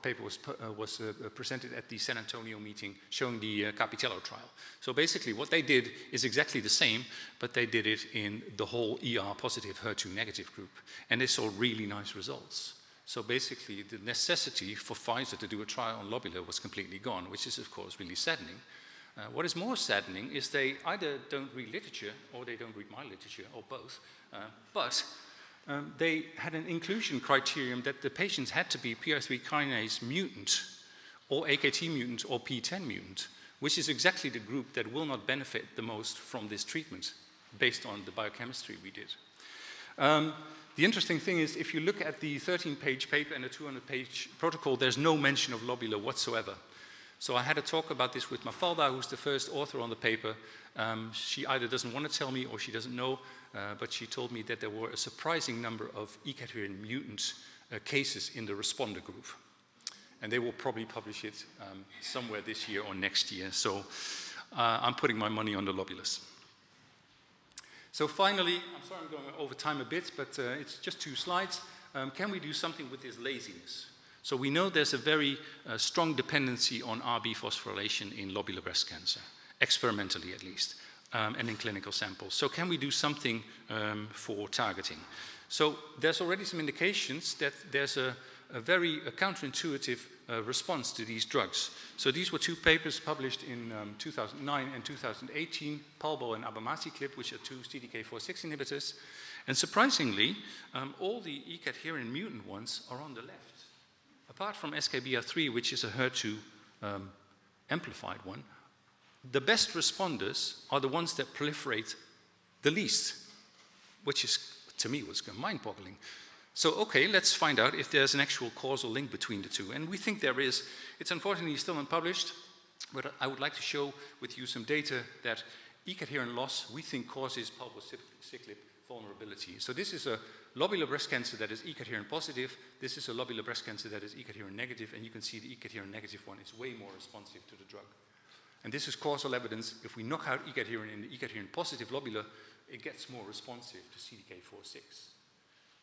paper was presented at the San Antonio meeting showing the Capitello trial. So basically what they did is exactly the same, but they did it in the whole ER positive, HER2 negative group. And they saw really nice results. So basically the necessity for Pfizer to do a trial on lobular was completely gone, which is of course really saddening. What is more saddening is they either don't read literature or they don't read my literature, or both. They had an inclusion criterion that the patients had to be PI3 kinase mutant, or AKT mutant, or P10 mutant, which is exactly the group that will not benefit the most from this treatment, based on the biochemistry we did. The interesting thing is, if you look at the 13-page paper and the 200-page protocol, there's no mention of lobular whatsoever. So I had a talk about this with Mafalda, who's the first author on the paper. She either doesn't want to tell me or she doesn't know, but she told me that there were a surprising number of E-cadherin mutant cases in the responder group. And they will probably publish it somewhere this year or next year. So I'm putting my money on the lobulus. So finally, I'm sorry I'm going over time a bit, but it's just 2 slides. Can we do something with this laziness? So we know there's a very strong dependency on RB phosphorylation in lobular breast cancer, experimentally at least, and in clinical samples. So can we do something for targeting? So there's already some indications that there's a very counterintuitive response to these drugs. So these were 2 papers published in 2009 and 2018, Palbo and abemaciclib, which are 2 CDK4/6 inhibitors. And surprisingly, all the E-cadherin mutant ones are on the left. Apart from SKBR3, which is a HER2 amplified one, the best responders are the ones that proliferate the least, which is, to me, was mind-boggling. So, okay, let's find out if there's an actual causal link between the 2. And we think there is. It's unfortunately still unpublished, but I would like to show with you some data that E-cadherin loss, we think, causes palbociclib vulnerability. So this is a lobular breast cancer that is E-cadherin positive. This is a lobular breast cancer that is E-cadherin negative, and you can see the E-cadherin negative one is way more responsive to the drug. And this is causal evidence. If we knock out E-cadherin in the E-cadherin positive lobular, it gets more responsive to CDK4/6.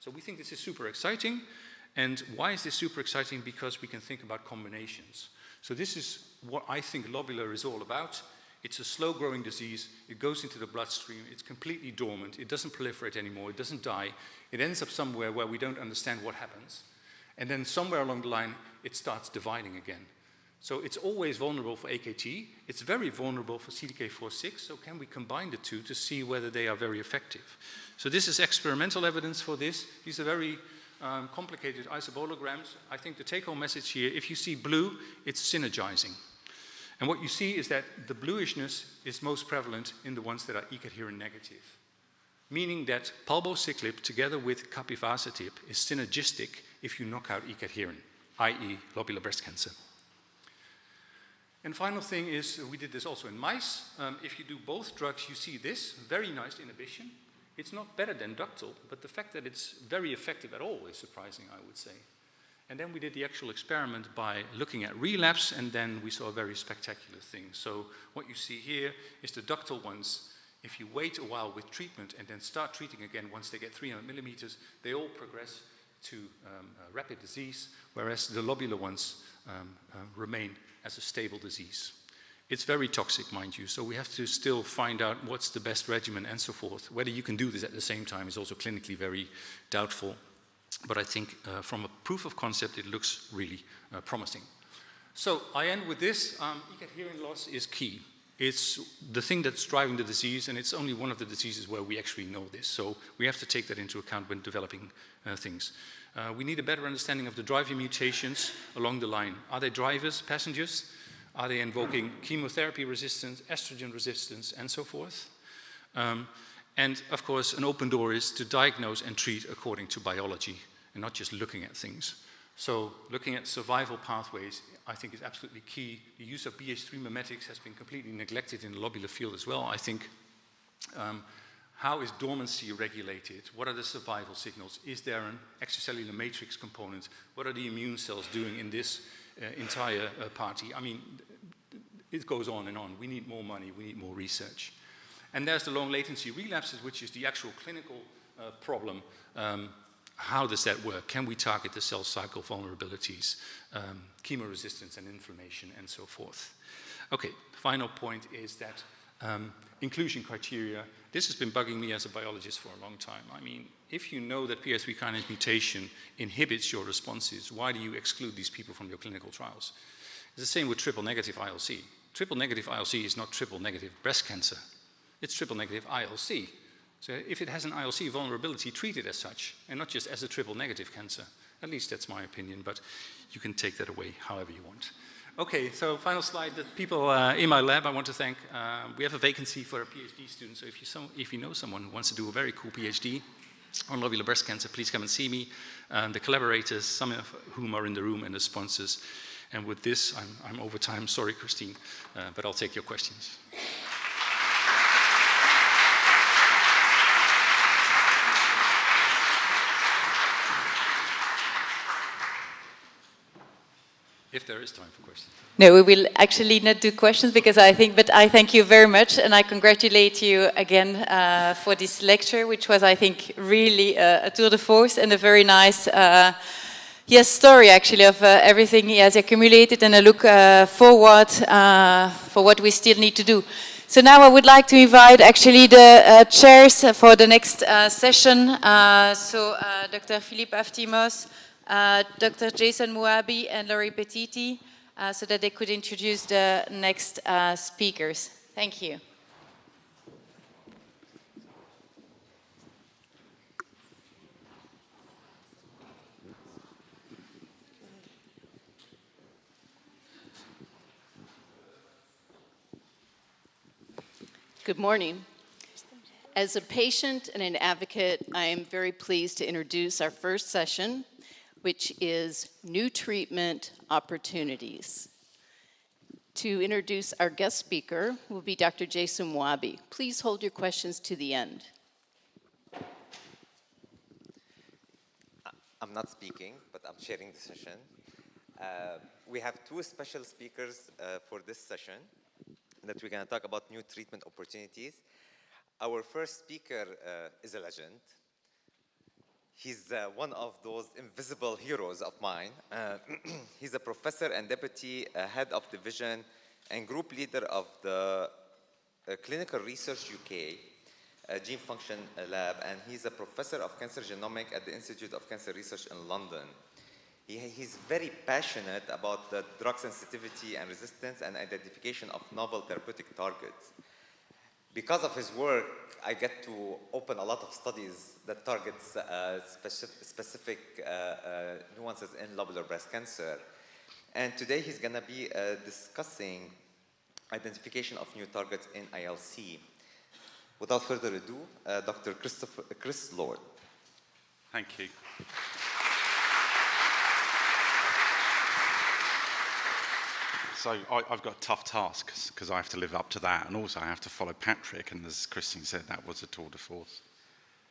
So we think this is super exciting. And why is this super exciting? Because we can think about combinations. So this is what I think lobular is all about. It's a slow-growing disease. It goes into the bloodstream. It's completely dormant. It doesn't proliferate anymore. It doesn't die. It ends up somewhere where we don't understand what happens. And then somewhere along the line, it starts dividing again. So it's always vulnerable for AKT. It's very vulnerable for CDK4/6. So can we combine the 2 to see whether they are very effective? So this is experimental evidence for this. These are very complicated isobolograms. I think the take-home message here, if you see blue, it's synergizing. And what you see is that the bluishness is most prevalent in the ones that are E-cadherin negative, meaning that palbociclib together with capivasertib is synergistic if you knock out E-cadherin, i.e. lobular breast cancer. And final thing is, we did this also in mice. If you do both drugs, you see this, very nice inhibition. It's not better than ductal, but the fact that it's very effective at all is surprising, I would say. And then we did the actual experiment by looking at relapse, and then we saw a very spectacular thing. So what you see here is the ductal ones. If you wait a while with treatment and then start treating again once they get 300 millimeters, they all progress to rapid disease, whereas the lobular ones remain as a stable disease. It's very toxic, mind you, so we have to still find out what's the best regimen and so forth. Whether you can do this at the same time is also clinically very doubtful, but I think from a proof of concept it looks really promising. So I end with this. ECAT hearing loss is key. It's the thing that's driving the disease, and it's only one of the diseases where we actually know this, so we have to take that into account when developing things. We need a better understanding of the driving mutations along the line. Are they drivers, passengers? Are they invoking chemotherapy resistance, estrogen resistance, and so forth? And of course, an open door is to diagnose and treat according to biology and not just looking at things. So looking at survival pathways, I think, is absolutely key. The use of BH3 mimetics has been completely neglected in the lobular field as well, I think. How is dormancy regulated? What are the survival signals? Is there an extracellular matrix component? What are the immune cells doing in this entire party? I mean, it goes on and on. We need more money, we need more research. And there's the long latency relapses, which is the actual clinical problem. How does that work? Can we target the cell cycle vulnerabilities, chemoresistance and inflammation, and so forth? Okay, final point is that inclusion criteria. This has been bugging me as a biologist for a long time. I mean, if you know that PI3 kinase mutation inhibits your responses, why do you exclude these people from your clinical trials? It's the same with triple negative ILC. Triple negative ILC is not triple negative breast cancer. It's triple negative ILC. So if it has an ILC vulnerability, treat it as such, and not just as a triple negative cancer. At least that's my opinion, but you can take that away however you want. Okay, so final slide. The people in my lab, I want to thank. We have a vacancy for a PhD student, so if you know someone who wants to do a very cool PhD on lobular breast cancer, please come and see me. The collaborators, some of whom are in the room, and the sponsors. And with this, I'm over time. Sorry, Christine, but I'll take your questions. If there is time for questions. No, we will actually not do questions because but I thank you very much and I congratulate you again for this lecture, which was, I think, really a tour de force and a very nice story actually of everything he has accumulated, and a look forward for what we still need to do. So now I would like to invite actually the chairs for the next session. Dr. Philippe Aftimos, Dr. Jason Muabi and Laurie Petiti, so that they could introduce the next speakers. Thank you. Good morning. As a patient and an advocate, I am very pleased to introduce our first session, which is New Treatment Opportunities. To introduce our guest speaker will be Dr. Jason Muabi. Please hold your questions to the end. I'm not speaking, but I'm sharing the session. We have two special speakers for this session that we're going to talk about new treatment opportunities. Our first speaker is a legend. He's one of those invisible heroes of mine. He's a professor and deputy head of division and group leader of the Clinical Research UK Gene Function Lab, and he's a professor of cancer genomics at the Institute of Cancer Research in London. He's very passionate about the drug sensitivity and resistance and identification of novel therapeutic targets. Because of his work, I get to open a lot of studies that targets specific nuances in lobular breast cancer. And today he's going to be discussing identification of new targets in ILC. Without further ado, Dr. Chris Lord. Thank you. So I've got a tough task because I have to live up to that, and also I have to follow Patrick, and as Christine said, that was a tour de force.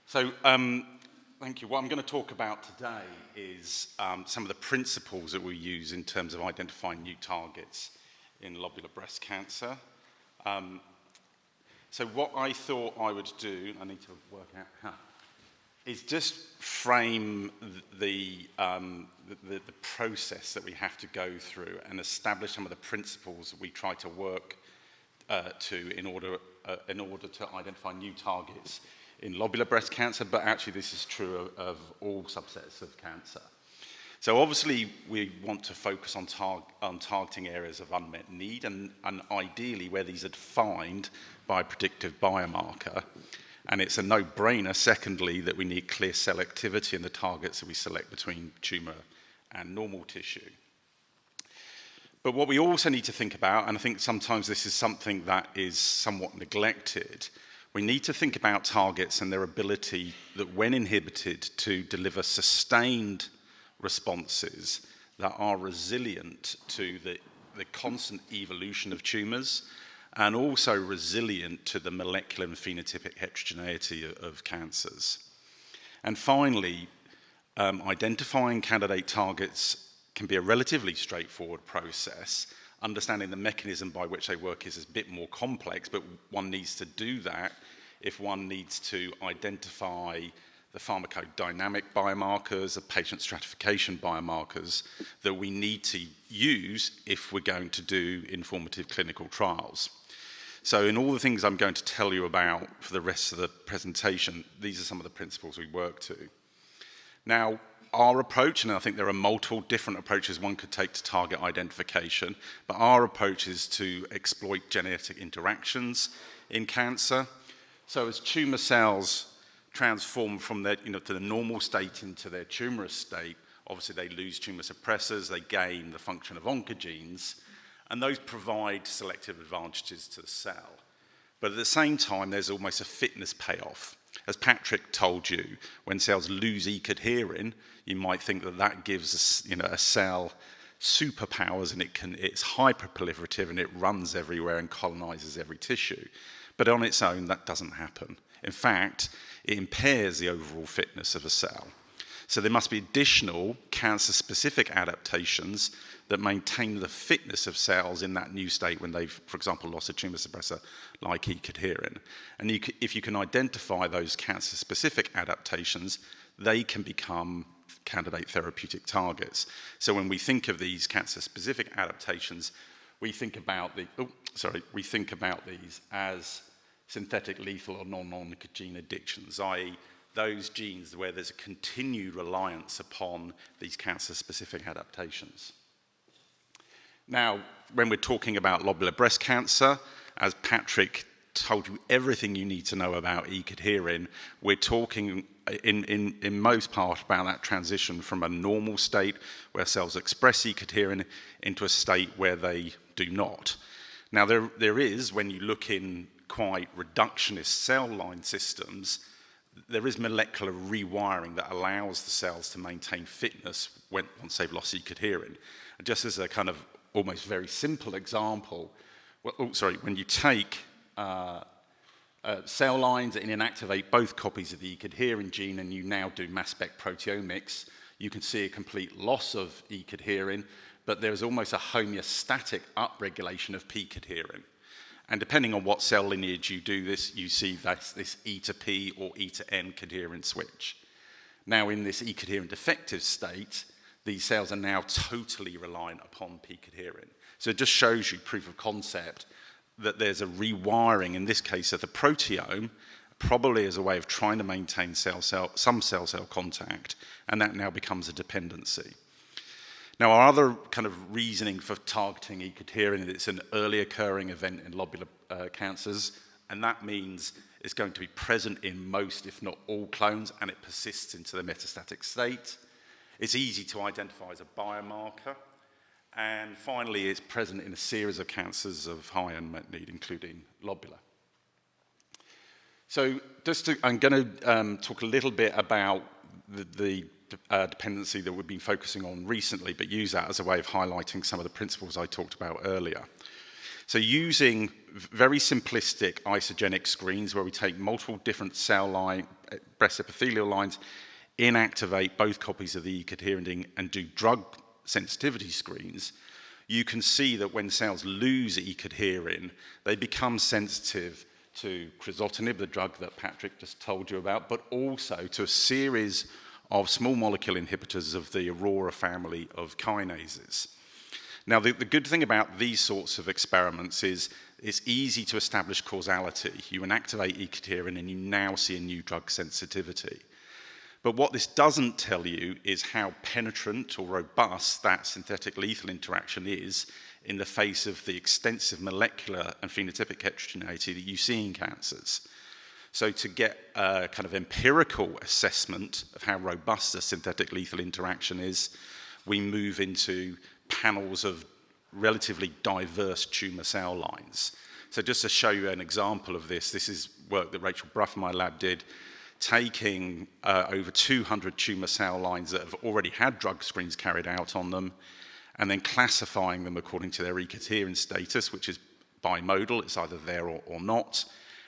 So thank you. What I'm going to talk about today is some of the principles that we use in terms of identifying new targets in lobular breast cancer. So what I thought I would do, I need to work out how, is just frame the process that we have to go through and establish some of the principles that we try to work in order to identify new targets in lobular breast cancer, but actually this is true of all subsets of cancer. So obviously we want to focus on targeting areas of unmet need and ideally where these are defined by a predictive biomarker. And it's a no-brainer, secondly, that we need clear selectivity in the targets that we select between tumour and normal tissue. But what we also need to think about, and I think sometimes this is something that is somewhat neglected, we need to think about targets and their ability that when inhibited to deliver sustained responses that are resilient to the constant evolution of tumours and also resilient to the molecular and phenotypic heterogeneity of cancers. And finally, identifying candidate targets can be a relatively straightforward process. Understanding the mechanism by which they work is a bit more complex, but one needs to do that if one needs to identify the pharmacodynamic biomarkers, the patient stratification biomarkers that we need to use if we're going to do informative clinical trials. So in all the things I'm going to tell you about for the rest of the presentation, these are some of the principles we work to. Now, our approach, and I think there are multiple different approaches one could take to target identification, but our approach is to exploit genetic interactions in cancer. So as tumour cells transform from their, to the normal state into their tumorous state, obviously they lose tumour suppressors, they gain the function of oncogenes, and those provide selective advantages to the cell. But at the same time, there's almost a fitness payoff. As Patrick told you, when cells lose E-cadherin, you might think that that gives a cell superpowers and it's hyperproliferative and it runs everywhere and colonizes every tissue. But on its own, that doesn't happen. In fact, it impairs the overall fitness of a cell. So there must be additional cancer-specific adaptations that maintain the fitness of cells in that new state when they've, for example, lost a tumor suppressor like E-cadherin. And if you can identify those cancer-specific adaptations, they can become candidate therapeutic targets. So when we think of these cancer-specific adaptations, we think about these as synthetic lethal or non-oncogene addictions, i.e. those genes where there's a continued reliance upon these cancer-specific adaptations. Now, when we're talking about lobular breast cancer, as Patrick told you everything you need to know about E-cadherin, we're talking in most part about that transition from a normal state where cells express E-cadherin into a state where they do not. Now, there is, when you look in quite reductionist cell line systems, there is molecular rewiring that allows the cells to maintain fitness once they've lost E-cadherin. And just as a kind of almost very simple example, when you take cell lines and inactivate both copies of the E-cadherin gene and you now do mass spec proteomics, you can see a complete loss of E-cadherin, but there's almost a homeostatic upregulation of P-cadherin. And depending on what cell lineage you do this, you see this E to P or E to N cadherin switch. Now in this E-cadherin defective state, these cells are now totally reliant upon P-cadherin. So it just shows you proof of concept that there's a rewiring, in this case of the proteome, probably as a way of trying to maintain some cell-cell contact, and that now becomes a dependency. Now, our other kind of reasoning for targeting E-cadherin is it's an early occurring event in lobular cancers, and that means it's going to be present in most, if not all, clones, and it persists into the metastatic state. It's easy to identify as a biomarker. And finally, it's present in a series of cancers of high unmet need, including lobular. So I'm going to talk a little bit about the dependency that we've been focusing on recently, but use that as a way of highlighting some of the principles I talked about earlier. So using very simplistic isogenic screens where we take multiple different cell line, breast epithelial lines, inactivate both copies of the E-cadherin gene and do drug sensitivity screens, you can see that when cells lose E-cadherin, they become sensitive to crizotinib, the drug that Patrick just told you about, but also to a series of small molecule inhibitors of the Aurora family of kinases. Now, the good thing about these sorts of experiments is it's easy to establish causality. You inactivate E-cadherin and you now see a new drug sensitivity. But what this doesn't tell you is how penetrant or robust that synthetic lethal interaction is in the face of the extensive molecular and phenotypic heterogeneity that you see in cancers. So to get a kind of empirical assessment of how robust a synthetic lethal interaction is, we move into panels of relatively diverse tumour cell lines. So just to show you an example of this, this is work that Rachel Bruff in my lab did, taking over 200 tumour cell lines that have already had drug screens carried out on them, and then classifying them according to their E-cadherin status, which is bimodal, it's either there or not,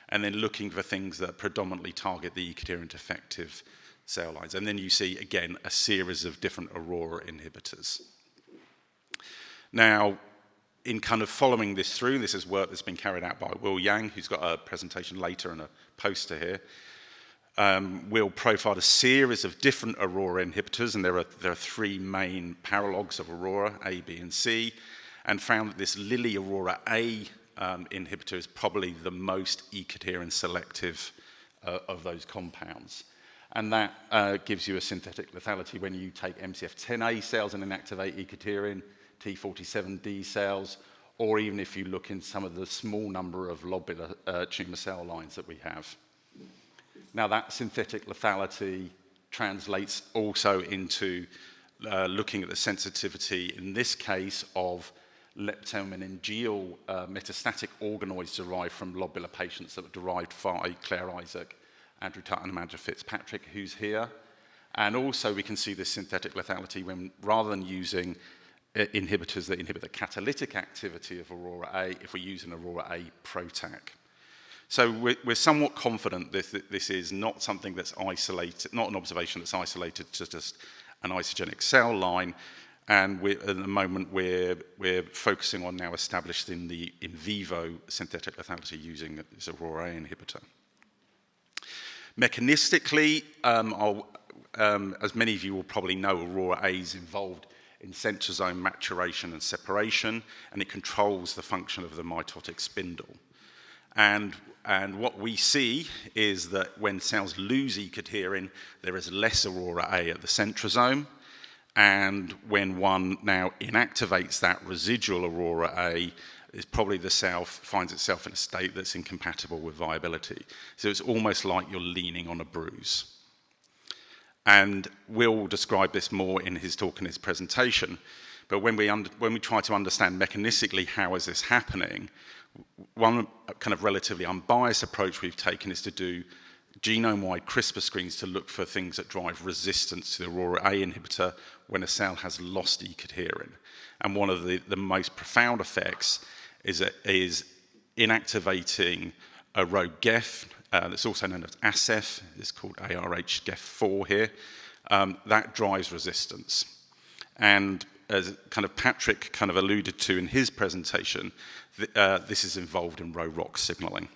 and then looking for things that predominantly target the E-cadherin effective cell lines. And then you see, again, a series of different Aurora inhibitors. Now, in kind of following this through, this is work that's been carried out by Will Yang, who's got a presentation later and a poster here. Will profiled a series of different Aurora inhibitors, and there are three main paralogs of Aurora, A, B, and C, and found that this Lilly Aurora A inhibitor is probably the most E-cadherin selective of those compounds. And that gives you a synthetic lethality when you take MCF10A cells and inactivate E-cadherin, T47D cells, or even if you look in some of the small number of lobular tumour cell lines that we have. Now that synthetic lethality translates also into looking at the sensitivity, in this case, of leptomeningeal metastatic organoids derived from lobular patients that were derived by Claire Isaac, Andrew Tutton, and Andrew Fitzpatrick, who's here. And also we can see this synthetic lethality when, rather than using inhibitors that inhibit the catalytic activity of Aurora A, if we use an Aurora A PROTAC. So we're somewhat confident that this is not something that's isolated, not an observation that's isolated to just an isogenic cell line, and at the moment we're focusing on now establishing the in vivo synthetic lethality using this Aurora A inhibitor. Mechanistically, as many of you will probably know, Aurora A is involved in centrosome maturation and separation, and it controls the function of the mitotic spindle. And what we see is that when cells lose E-cadherin, there is less Aurora A at the centrosome, and when one now inactivates that residual Aurora A, is probably the cell finds itself in a state that's incompatible with viability. So it's almost like you're leaning on a bruise. And Will describe this more in his talk and his presentation. But when we try to understand mechanistically how is this happening, one kind of relatively unbiased approach we've taken is to do genome-wide CRISPR screens to look for things that drive resistance to the Aurora A inhibitor when a cell has lost E-cadherin. And one of the most profound effects is inactivating a rogue GEF, that's also known as ASEF, it's called ARH-GEF4 here, that drives resistance. And as kind of Patrick kind of alluded to in his presentation, this is involved in Rho-ROX signaling.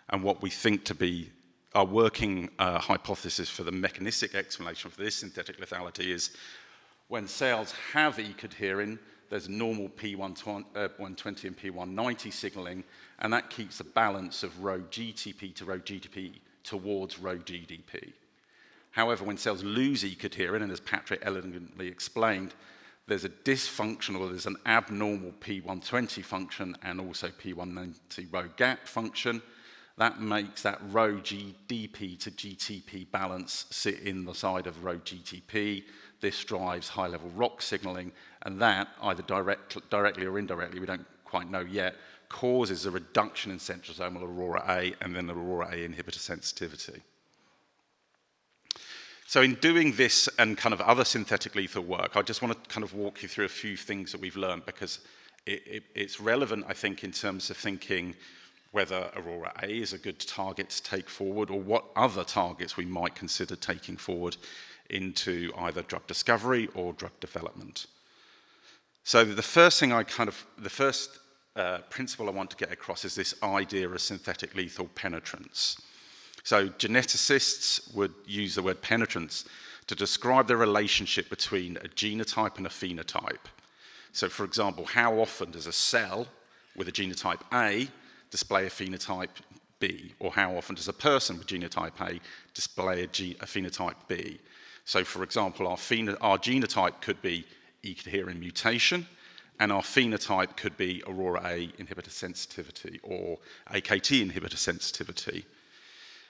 And what we think to be our working hypothesis for the mechanistic explanation for this synthetic lethality is when cells have E-cadherin, there's normal P120 and P190 signaling, and that keeps a balance of Rho-GTP to Rho-GTP towards Rho-GDP. However, when cells lose E-cadherin, and as Patrick elegantly explained, there's a dysfunctional, there's an abnormal P120 function and also P190 Rho-GAP function. That makes that Rho-GDP to GTP balance sit in the side of Rho-GTP. This drives high-level ROX signaling, and that, either directly or indirectly, we don't quite know yet, causes a reduction in centrosomal Aurora A and then Aurora A inhibitor sensitivity. So in doing this and kind of other synthetic lethal work, I just want to kind of walk you through a few things that we've learned, because it's relevant, I think, in terms of thinking whether Aurora A is a good target to take forward or what other targets we might consider taking forward into either drug discovery or drug development. So the first thing principle I want to get across is this idea of synthetic lethal penetrance. So geneticists would use the word penetrance to describe the relationship between a genotype and a phenotype. So for example, how often does a cell with a genotype A display a phenotype B? Or how often does a person with genotype A display a phenotype B? So for example, our genotype could be E-cadherin mutation, and our phenotype could be Aurora A inhibitor sensitivity or AKT inhibitor sensitivity.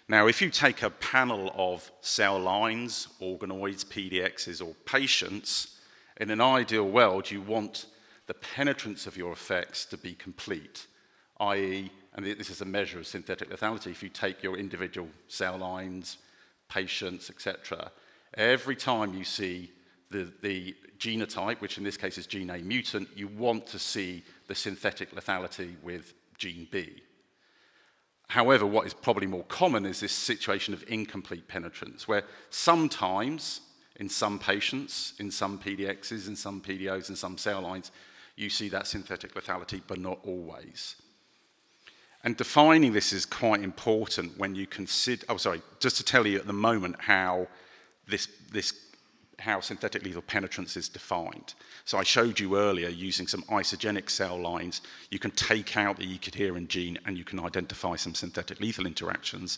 Now, if you take a panel of cell lines, organoids, PDXs, or patients, in an ideal world, you want the penetrance of your effects to be complete, i.e., and this is a measure of synthetic lethality, if you take your individual cell lines, patients, etc., every time you see the genotype, which in this case is gene A mutant, you want to see the synthetic lethality with gene B. However, what is probably more common is this situation of incomplete penetrance, where sometimes, in some patients, in some PDXs, in some PDOs, in some cell lines, you see that synthetic lethality, but not always. And defining this is quite important when you consider, just to tell you at the moment how how synthetic lethal penetrance is defined. So I showed you earlier, using some isogenic cell lines, you can take out the E-cadherin gene and you can identify some synthetic lethal interactions,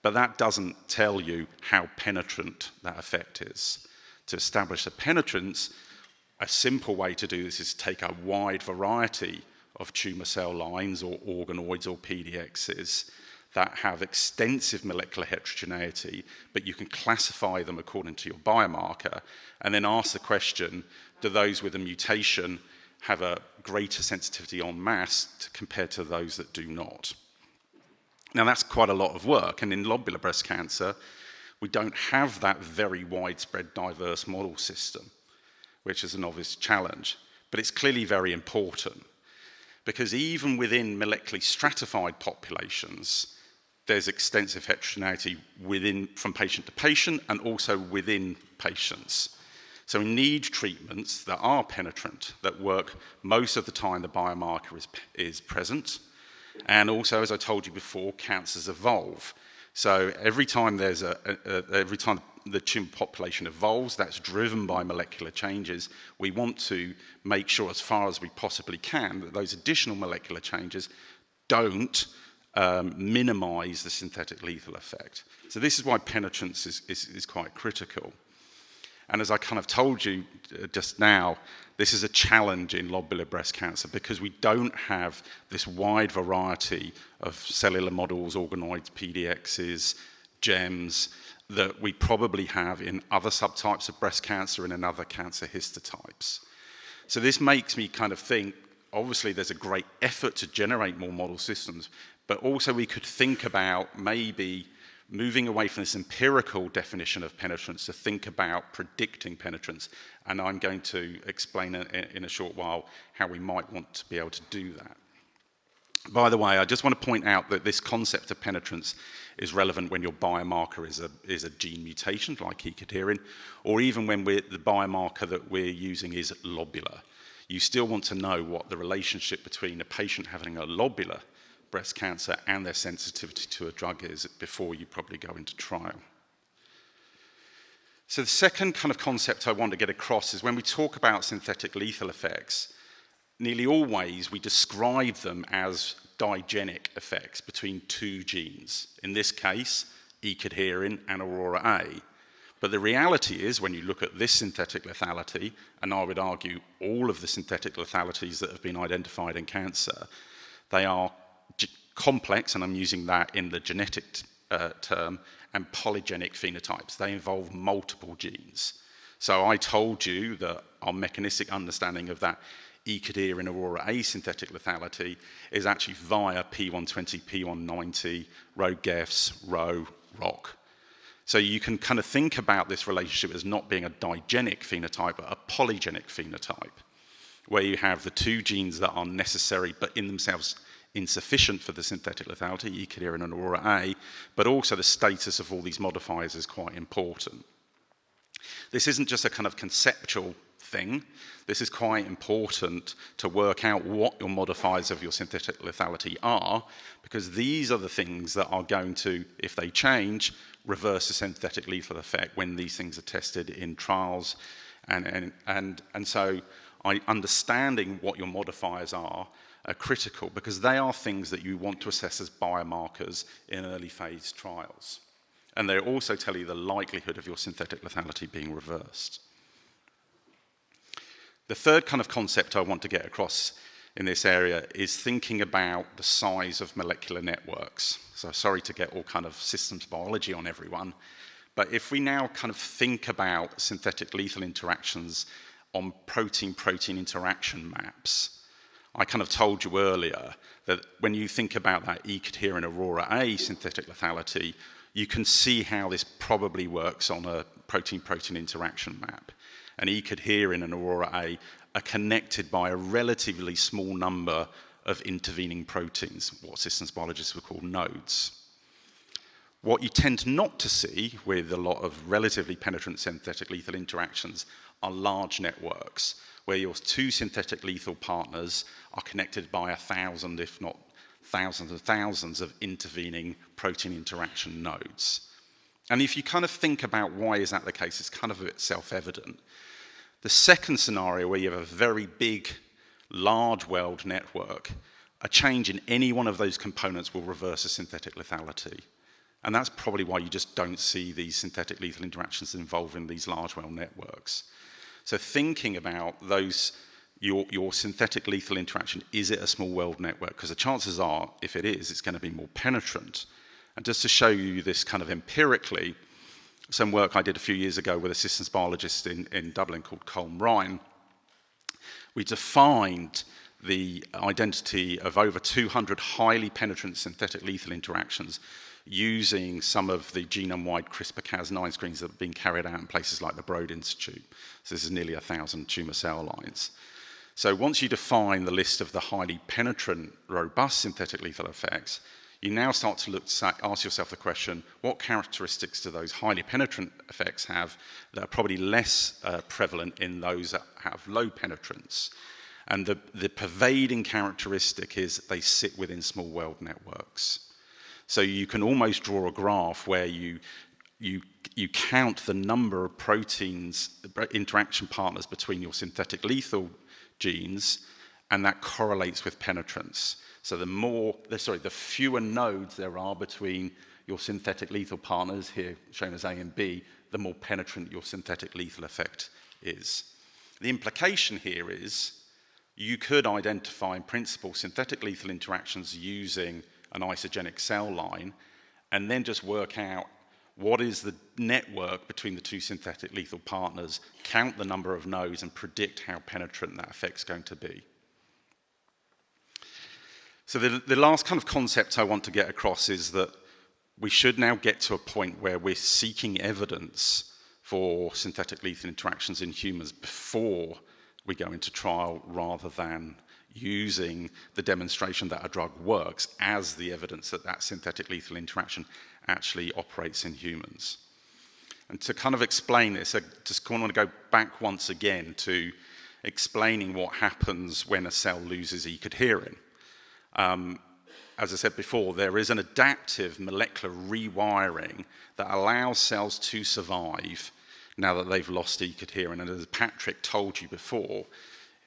but that doesn't tell you how penetrant that effect is. To establish the penetrance, a simple way to do this is take a wide variety of tumor cell lines or organoids or PDXs that have extensive molecular heterogeneity, but you can classify them according to your biomarker, and then ask the question, do those with a mutation have a greater sensitivity en masse compared to those that do not? Now that's quite a lot of work, and in lobular breast cancer, we don't have that very widespread diverse model system, which is an obvious challenge, but it's clearly very important, because even within molecularly stratified populations, there's extensive heterogeneity from patient to patient and also within patients. So we need treatments that are penetrant, that work most of the time the biomarker is present. And also, as I told you before, cancers evolve. So every time every time the tumor population evolves, that's driven by molecular changes. We want to make sure as far as we possibly can that those additional molecular changes don't minimize the synthetic lethal effect. So this is why penetrance is quite critical. And as I kind of told you just now, this is a challenge in lobular breast cancer because we don't have this wide variety of cellular models, organoids, PDXs, GEMs, that we probably have in other subtypes of breast cancer and in other cancer histotypes. So this makes me kind of think, obviously there's a great effort to generate more model systems, but also we could think about maybe moving away from this empirical definition of penetrance to think about predicting penetrance. And I'm going to explain in a short while how we might want to be able to do that. By the way, I just want to point out that this concept of penetrance is relevant when your biomarker is a gene mutation, like E-cadherin, or even when the biomarker that we're using is lobular. You still want to know what the relationship between a patient having a lobular breast cancer and their sensitivity to a drug is before you probably go into trial. So the second kind of concept I want to get across is when we talk about synthetic lethal effects, nearly always we describe them as digenic effects between two genes. In this case, E-cadherin and Aurora A. But the reality is, when you look at this synthetic lethality, and I would argue all of the synthetic lethalities that have been identified in cancer, they are complex, and I'm using that in the genetic term, and polygenic phenotypes. They involve multiple genes. So I told you that our mechanistic understanding of that E-cadherin Aurora A synthetic lethality is actually via P120, P190, Rho-GEFs, Rho, ROC. So you can kind of think about this relationship as not being a digenic phenotype, but a polygenic phenotype, where you have the two genes that are necessary, but in themselves insufficient for the synthetic lethality, E-cadherin and Aurora A, but also the status of all these modifiers is quite important. This isn't just a kind of conceptual thing. This is quite important to work out what your modifiers of your synthetic lethality are, because these are the things that are going to, if they change, reverse the synthetic lethal effect when these things are tested in trials. And so understanding what your modifiers are critical, because they are things that you want to assess as biomarkers in early phase trials. And they also tell you the likelihood of your synthetic lethality being reversed. The third kind of concept I want to get across in this area is thinking about the size of molecular networks. So sorry to get all kind of systems biology on everyone, but if we now kind of think about synthetic lethal interactions on protein-protein interaction maps, I kind of told you earlier that when you think about that E-cadherin Aurora A synthetic lethality, you can see how this probably works on a protein-protein interaction map. And E-cadherin and Aurora A are connected by a relatively small number of intervening proteins, what systems biologists would call nodes. What you tend not to see with a lot of relatively penetrant synthetic lethal interactions are large networks, where your two synthetic lethal partners are connected by 1,000, if not thousands and thousands of intervening protein interaction nodes. And if you kind of think about why is that the case, it's kind of a bit self-evident. The second scenario, where you have a very big, large world network, a change in any one of those components will reverse a synthetic lethality. And that's probably why you just don't see these synthetic lethal interactions involving these large world networks. So thinking about those, your synthetic lethal interaction, is it a small world network? Because the chances are, if it is, it's going to be more penetrant. And just to show you this kind of empirically, some work I did a few years ago with a systems biologist in Dublin called Colm Ryan, we defined the identity of over 200 highly penetrant synthetic lethal interactions using some of the genome-wide CRISPR-Cas9 screens that have been carried out in places like the Broad Institute. So this is nearly 1,000 tumour cell lines. So once you define the list of the highly penetrant, robust synthetic lethal effects, you now start to ask yourself the question, what characteristics do those highly penetrant effects have that are probably less prevalent in those that have low penetrance? And the pervading characteristic is they sit within small world networks. So you can almost draw a graph where you count the number of proteins, interaction partners between your synthetic lethal genes, and that correlates with penetrance. So the fewer nodes there are between your synthetic lethal partners, here shown as A and B, the more penetrant your synthetic lethal effect is. The implication here is you could identify, in principle, synthetic lethal interactions using an isogenic cell line, and then just work out what is the network between the two synthetic lethal partners, count the number of nodes, and predict how penetrant that effect's going to be. So the last kind of concept I want to get across is that we should now get to a point where we're seeking evidence for synthetic lethal interactions in humans before we go into trial, rather than using the demonstration that a drug works as the evidence that that synthetic lethal interaction actually operates in humans. And to kind of explain this, I just want to go back once again to explaining what happens when a cell loses E-cadherin. As I said before, there is an adaptive molecular rewiring that allows cells to survive now that they've lost E-cadherin. And as Patrick told you before,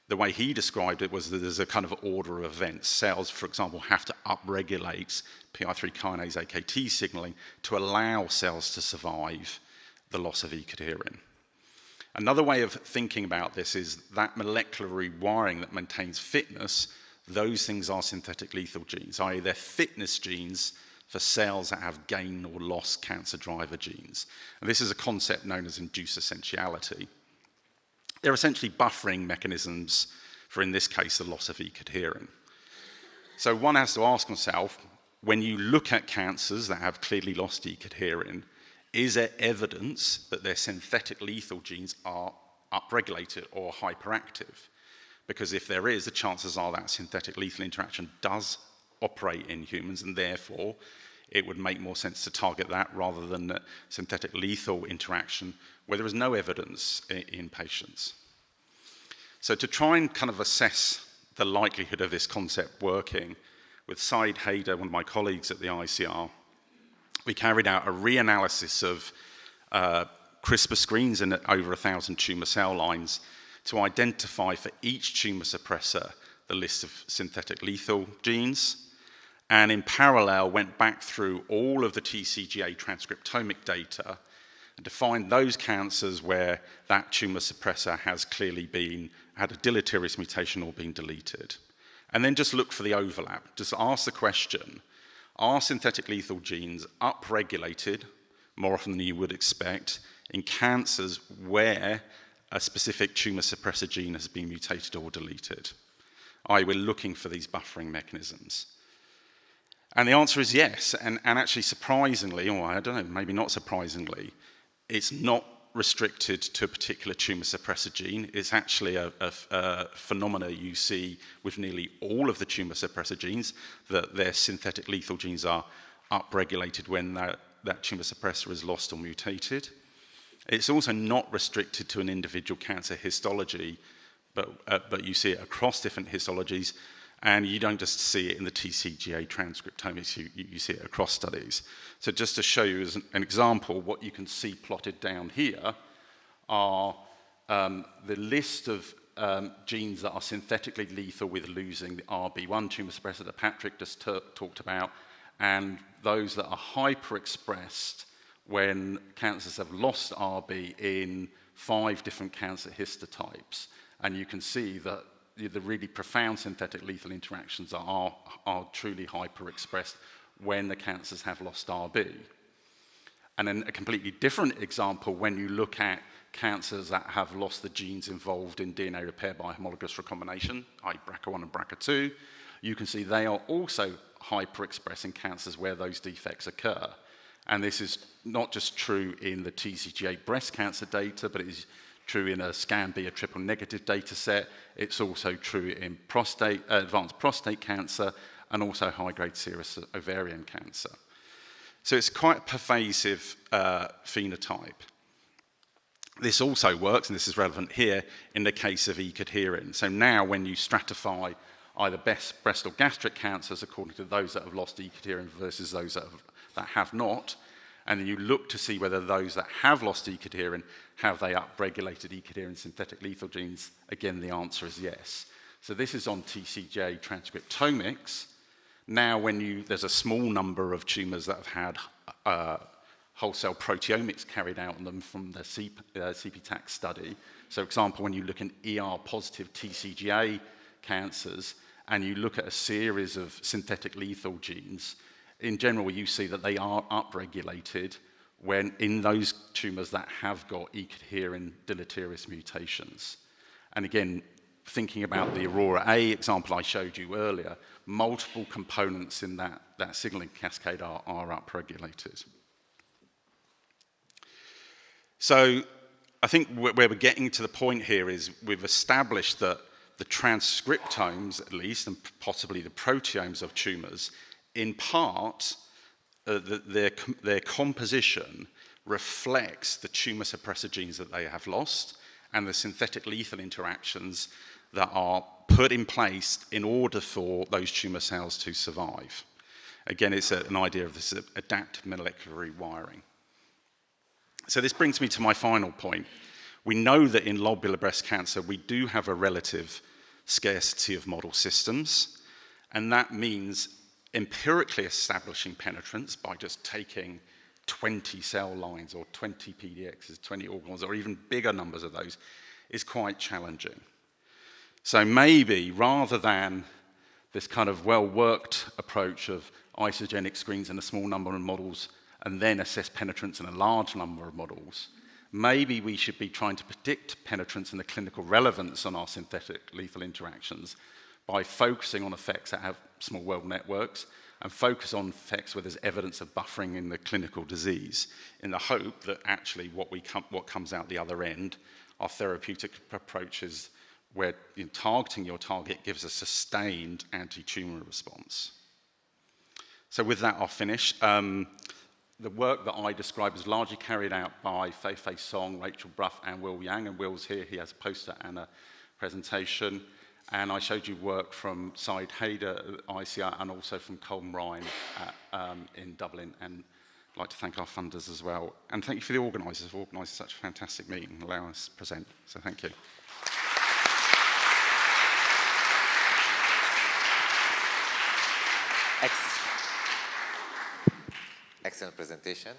the way he described it was that there's a kind of order of events. Cells, for example, have to upregulate PI3 kinase AKT signaling to allow cells to survive the loss of E-cadherin. Another way of thinking about this is that molecular rewiring that maintains fitness. Those things are synthetic lethal genes, i.e. they're fitness genes for cells that have gain or loss cancer driver genes. And this is a concept known as induced essentiality. They're essentially buffering mechanisms for, in this case, the loss of E-cadherin. So one has to ask oneself, when you look at cancers that have clearly lost E-cadherin, is there evidence that their synthetic lethal genes are upregulated or hyperactive? Because if there is, the chances are that synthetic lethal interaction does operate in humans, and therefore it would make more sense to target that rather than the synthetic lethal interaction where there is no evidence in patients. So to try and kind of assess the likelihood of this concept working, with Saeed Haider, one of my colleagues at the ICR, we carried out a reanalysis of CRISPR screens in over 1,000 tumour cell lines to identify for each tumour suppressor the list of synthetic lethal genes, and in parallel went back through all of the TCGA transcriptomic data and to find those cancers where that tumour suppressor has clearly had a deleterious mutation or been deleted. And then just look for the overlap. Just ask the question, are synthetic lethal genes upregulated, more often than you would expect, in cancers where a specific tumour suppressor gene has been mutated or deleted? We're looking for these buffering mechanisms. And the answer is yes, and actually surprisingly, or I don't know, maybe not surprisingly, it's not restricted to a particular tumour suppressor gene. It's actually a phenomena you see with nearly all of the tumour suppressor genes, that their synthetic lethal genes are upregulated when that tumour suppressor is lost or mutated. It's also not restricted to an individual cancer histology, but you see it across different histologies, and you don't just see it in the TCGA transcriptomics, you see it across studies. So just to show you as an example, what you can see plotted down here are the list of genes that are synthetically lethal with losing the RB1 tumour suppressor that Patrick just talked about, and those that are hyperexpressed when cancers have lost RB in 5 different cancer histotypes. And you can see that the really profound synthetic lethal interactions are truly hyperexpressed when the cancers have lost RB. And then a completely different example, when you look at cancers that have lost the genes involved in DNA repair by homologous recombination, i.e. BRCA1 and BRCA2, you can see they are also hyperexpressed in cancers where those defects occur. And this is not just true in the TCGA breast cancer data, but it is true in a SCAN-B, a triple negative data set. It's also true in advanced prostate cancer and also high-grade serous ovarian cancer. So it's quite a pervasive phenotype. This also works, and this is relevant here, in the case of E-cadherin. So now when you stratify either breast or gastric cancers according to those that have lost E-cadherin versus those that have not, and then you look to see whether those that have lost E-cadherin, have they upregulated E-cadherin synthetic lethal genes? Again, the answer is yes. So this is on TCGA transcriptomics. Now there's a small number of tumours that have had whole-cell proteomics carried out on them from the CPTAC study. So for example, when you look in ER-positive TCGA cancers, and you look at a series of synthetic lethal genes, in general, you see that they are upregulated when in those tumours that have got E-cadherin deleterious mutations. And again, thinking about the Aurora A example I showed you earlier, multiple components in that signalling cascade are upregulated. So I think where we're getting to the point here is we've established that the transcriptomes, at least, and possibly the proteomes of tumours, in part, their composition reflects the tumour suppressor genes that they have lost and the synthetic lethal interactions that are put in place in order for those tumour cells to survive. Again, it's an idea of this adaptive molecular rewiring. So this brings me to my final point. We know that in lobular breast cancer, we do have a relative scarcity of model systems, and that means empirically establishing penetrance by just taking 20 cell lines or 20 PDXs, 20 organoids, or even bigger numbers of those is quite challenging. So maybe rather than this kind of well-worked approach of isogenic screens in a small number of models and then assess penetrance in a large number of models, maybe we should be trying to predict penetrance and the clinical relevance on our synthetic lethal interactions by focusing on effects that have small world networks and focus on effects where there's evidence of buffering in the clinical disease, in the hope that actually what comes out the other end are therapeutic approaches where targeting your target gives a sustained anti-tumor response. So with that, I'll finish. The work that I describe is largely carried out by Fei-Fei Song, Rachel Bruff, and Will Yang. And Will's here. He has a poster and a presentation. And I showed you work from Saeed Haider at ICR and also from Colm Ryan in Dublin. And I'd like to thank our funders as well. And thank you for the organisers for organising such a fantastic meeting and allowing us to present. So thank you. Excellent presentation.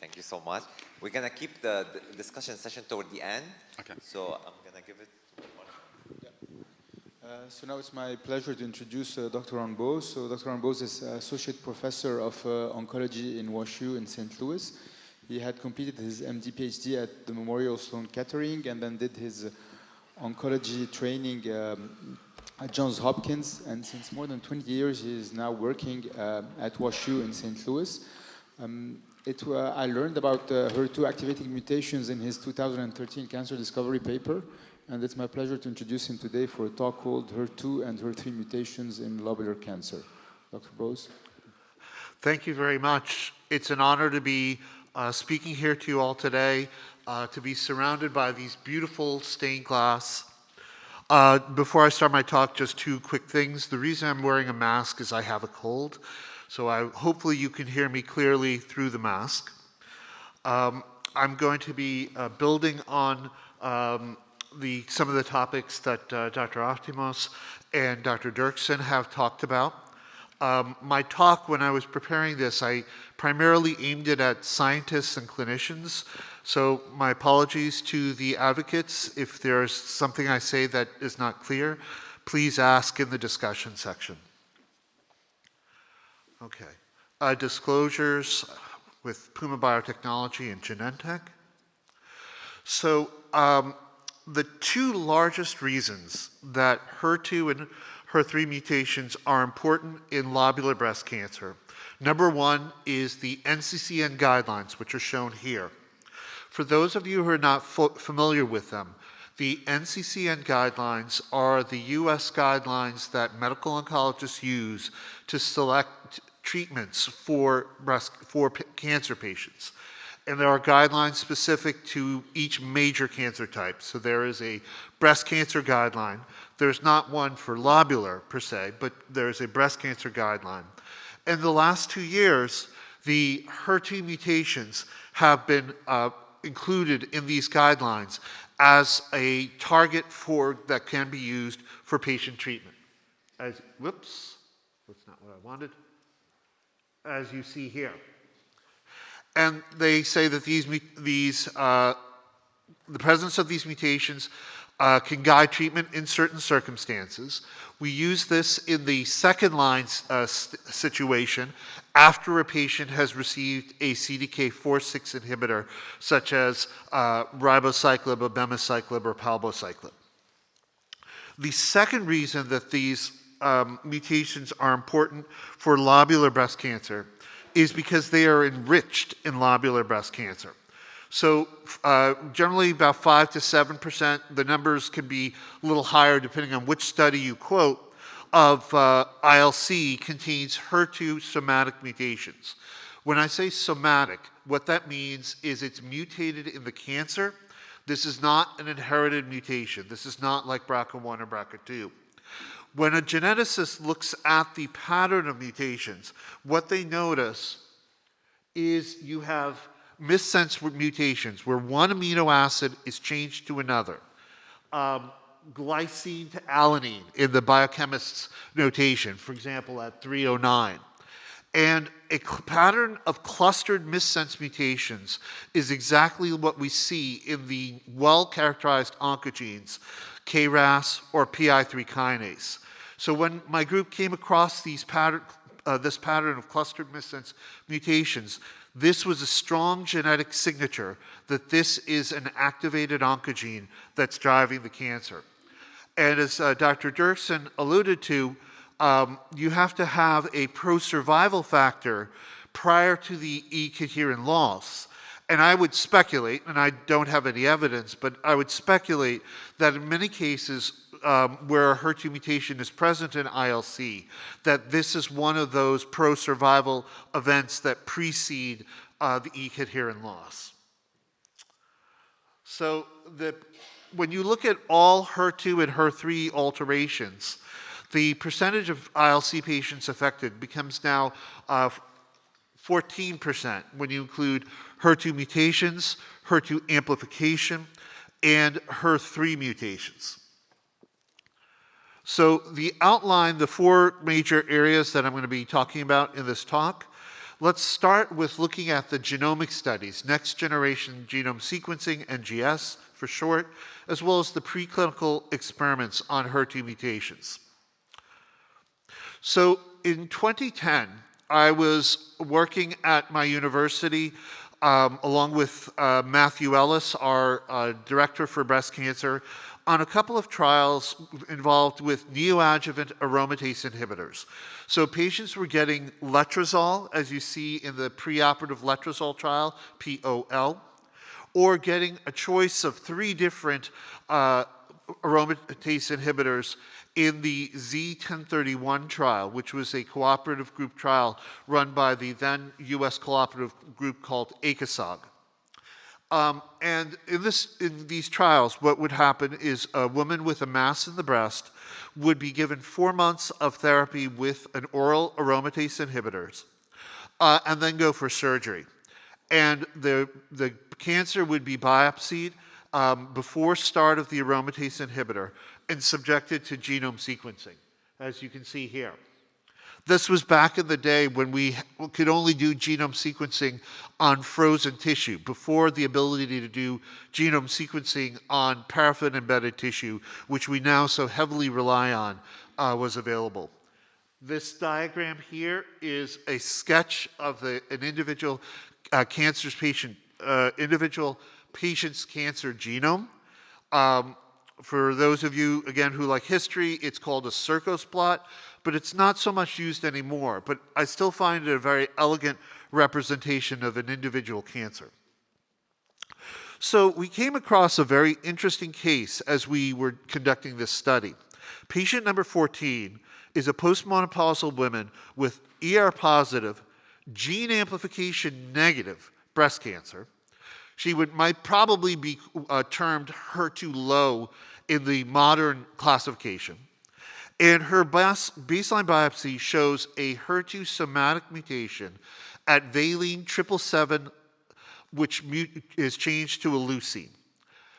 Thank you so much. We're going to keep the discussion session toward the end. Okay. So I'm going to give it to Marshall. So now it's my pleasure to introduce Dr. Anbose. So Dr. Anbose is Associate Professor of Oncology in WashU in St. Louis. He had completed his MD PhD at the Memorial Sloan Kettering and then did his oncology training at Johns Hopkins. And since more than 20 years, he is now working at WashU in St. Louis. I learned about HER2 activating mutations in his 2013 cancer discovery paper. And it's my pleasure to introduce him today for a talk called HER2 and HER3 mutations in lobular cancer. Dr. Bose. Thank you very much. It's an honor to be speaking here to you all today, to be surrounded by these beautiful stained glass. Before I start my talk, just two quick things. The reason I'm wearing a mask is I have a cold, so hopefully you can hear me clearly through the mask. I'm going to be building on some of the topics that Dr. Optimos and Dr. Dirksen have talked about. My talk, when I was preparing this, I primarily aimed it at scientists and clinicians. So my apologies to the advocates. If there's something I say that is not clear, please ask in the discussion section. Okay. Disclosures with Puma Biotechnology and Genentech. So the two largest reasons that HER2 and HER3 mutations are important in lobular breast cancer. Number one is the NCCN guidelines, which are shown here. For those of you who are not familiar with them, the NCCN guidelines are the US guidelines that medical oncologists use to select treatments for cancer patients. And there are guidelines specific to each major cancer type. So there is a breast cancer guideline. There's not one for lobular per se, but there's a breast cancer guideline. In the last 2 years, the HER2 mutations have been included in these guidelines as a target that can be used for patient treatment. Whoops, that's not what I wanted. As you see here. And they say that the presence of these mutations can guide treatment in certain circumstances. We use this in the second line situation after a patient has received a CDK4/6 inhibitor, such as ribociclib, abemaciclib, or palbociclib. The second reason that these mutations are important for lobular breast cancer is because they are enriched in lobular breast cancer. So generally about 5 to 7%, the numbers can be a little higher depending on which study you quote, of ILC contains HER2 somatic mutations. When I say somatic, what that means is it's mutated in the cancer. This is not an inherited mutation. This is not like BRCA1 or BRCA2. When a geneticist looks at the pattern of mutations, what they notice is you have missense mutations where one amino acid is changed to another. Glycine to alanine in the biochemist's notation, for example, at 309. And a pattern of clustered missense mutations is exactly what we see in the well-characterized oncogenes, KRAS or PI3 kinase. So when my group came across this pattern of clustered missense mutations, this was a strong genetic signature that this is an activated oncogene that's driving the cancer. And as Dr. Dirksen alluded to, you have to have a pro-survival factor prior to the E-cadherin loss. And I would speculate, and I don't have any evidence, but I would speculate that in many cases where a HER2 mutation is present in ILC, that this is one of those pro-survival events that precede the E-cadherin loss. So when you look at all HER2 and HER3 alterations, the percentage of ILC patients affected becomes now 14% when you include HER2 mutations, HER2 amplification, and HER3 mutations. So the outline, the 4 major areas that I'm going to be talking about in this talk. Let's start with looking at the genomic studies, next generation genome sequencing, NGS for short, as well as the preclinical experiments on HER2 mutations. So in 2010, I was working at my university along with Matthew Ellis, our director for breast cancer, on a couple of trials involved with neoadjuvant aromatase inhibitors. So patients were getting letrozole, as you see in the preoperative letrozole trial, POL, or getting a choice of 3 different aromatase inhibitors in the Z1031 trial, which was a cooperative group trial run by the then US cooperative group called ILCsymposium. And in these trials, what would happen is a woman with a mass in the breast would be given 4 months of therapy with an oral aromatase inhibitors, and then go for surgery. And the cancer would be biopsied before start of the aromatase inhibitor and subjected to genome sequencing, as you can see here. This was back in the day when we could only do genome sequencing on frozen tissue, before the ability to do genome sequencing on paraffin-embedded tissue, which we now so heavily rely on, was available. This diagram here is a sketch of an individual individual patient's cancer genome. For those of you, again, who like history, it's called a Circos plot, but it's not so much used anymore. But I still find it a very elegant representation of an individual cancer. So we came across a very interesting case as we were conducting this study. Patient number 14 is a postmenopausal woman with ER-positive, gene amplification negative breast cancer. She might probably be termed HER2 low in the modern classification. And her baseline biopsy shows a HER2 somatic mutation at valine 777, which is changed to a leucine.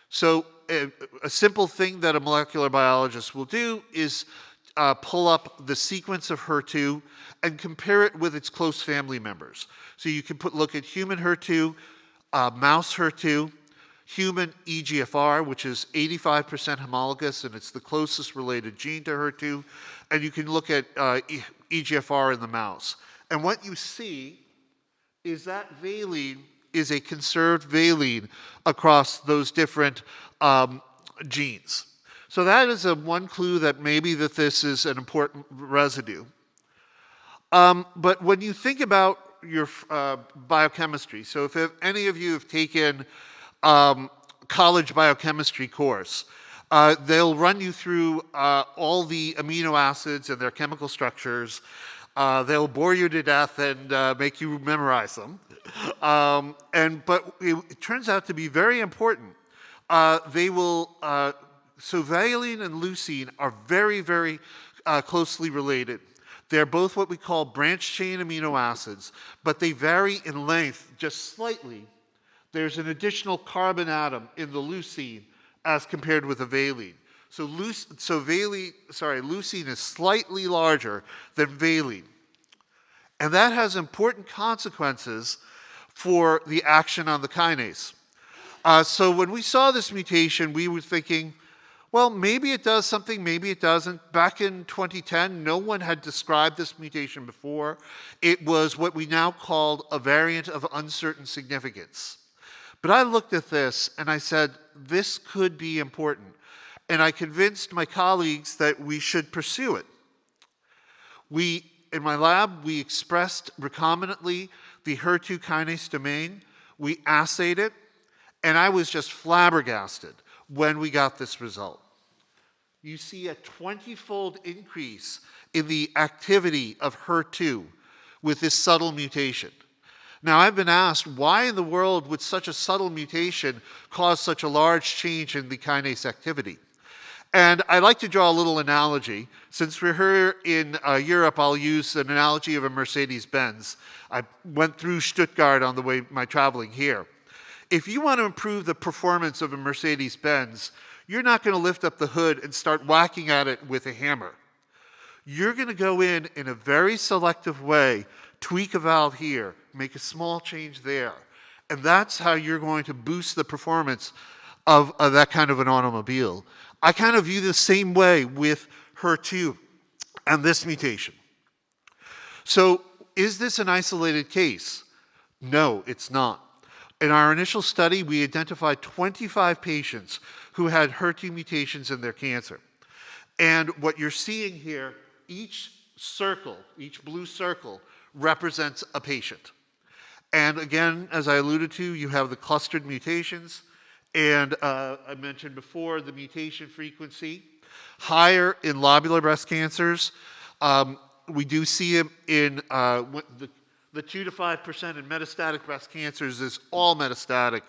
So a simple thing that a molecular biologist will do is pull up the sequence of HER2 and compare it with its close family members. So you can look at human HER2, mouse HER2, human EGFR, which is 85% homologous, and it's the closest related gene to HER2, and you can look at EGFR in the mouse. And what you see is that valine is a conserved valine across those different genes. So that is one clue that maybe that this is an important residue. But when you think about your biochemistry, so if any of you have taken college biochemistry course, they'll run you through all the amino acids and their chemical structures. They'll bore you to death and make you memorize them. But it turns out to be very important. So valine and leucine are very, very closely related. They're both what we call branched chain amino acids, but they vary in length just slightly. There's an additional carbon atom in the leucine as compared with the valine. So leucine is slightly larger than valine. And that has important consequences for the action on the kinase. So when we saw this mutation, we were thinking, well, maybe it does something, maybe it doesn't. Back in 2010, no one had described this mutation before. It was what we now call a variant of uncertain significance. But I looked at this and I said, this could be important. And I convinced my colleagues that we should pursue it. In my lab, we expressed recombinantly the HER2 kinase domain. We assayed it, and I was just flabbergasted when we got this result. You see a 20-fold increase in the activity of HER2 with this subtle mutation. Now, I've been asked, why in the world would such a subtle mutation cause such a large change in the kinase activity? And I like to draw a little analogy. Since we're here in Europe, I'll use an analogy of a Mercedes-Benz. I went through Stuttgart on the way my traveling here. If you want to improve the performance of a Mercedes-Benz, you're not going to lift up the hood and start whacking at it with a hammer. You're going to go in a very selective way, tweak a valve here, make a small change there. And that's how you're going to boost the performance of that kind of an automobile. I kind of view the same way with HER2 and this mutation. So is this an isolated case? No, it's not. In our initial study, we identified 25 patients who had HER2 mutations in their cancer. And what you're seeing here, each circle, each blue circle, represents a patient. And again, as I alluded to, you have the clustered mutations. And I mentioned before the mutation frequency. Higher in lobular breast cancers. We do see them in the 2 to 5% in metastatic breast cancers is all metastatic,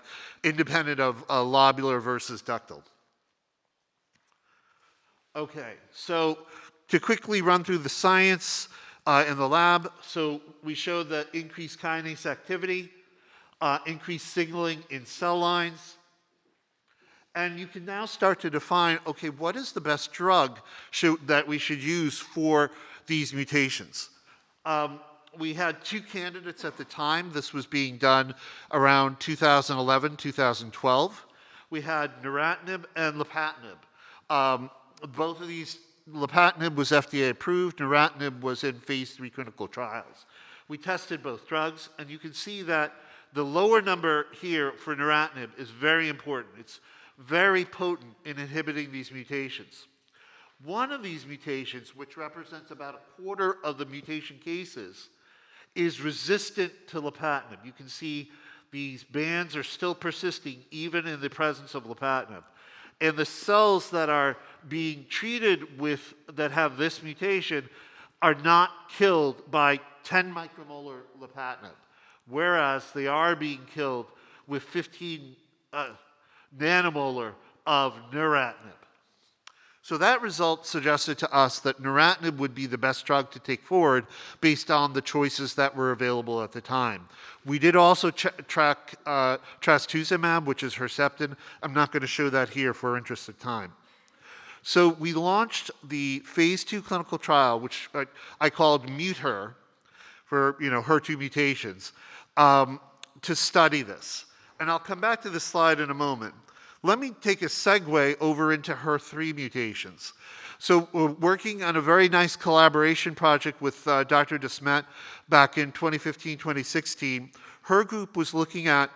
independent of lobular versus ductal. Okay, so to quickly run through the science in the lab, so we showed that increased kinase activity, increased signaling in cell lines, and you can now start to define, okay, what is the best drug that we should use for these mutations? We had 2 candidates at the time. This was being done around 2011, 2012. We had neratinib and lapatinib. Both of these, lapatinib was FDA approved, neratinib was in phase 3 clinical trials. We tested both drugs, and you can see that the lower number here for neratinib is very important. It's very potent in inhibiting these mutations. One of these mutations, which represents about a quarter of the mutation cases, is resistant to lapatinib. You can see these bands are still persisting even in the presence of lapatinib. And the cells that are being treated with, that have this mutation, are not killed by 10 micromolar lapatinib, whereas they are being killed with 15 nanomolar of neratinib. So that result suggested to us that neratinib would be the best drug to take forward based on the choices that were available at the time. We did also track trastuzumab, which is Herceptin. I'm not going to show that here for interest of time. So we launched the phase 2 clinical trial, which I called MUTE-HER, for HER2 mutations, to study this. And I'll come back to this slide in a moment. Let me take a segue over into HER3 mutations. So we're working on a very nice collaboration project with Dr. De Sept back in 2015, 2016. Her group was looking at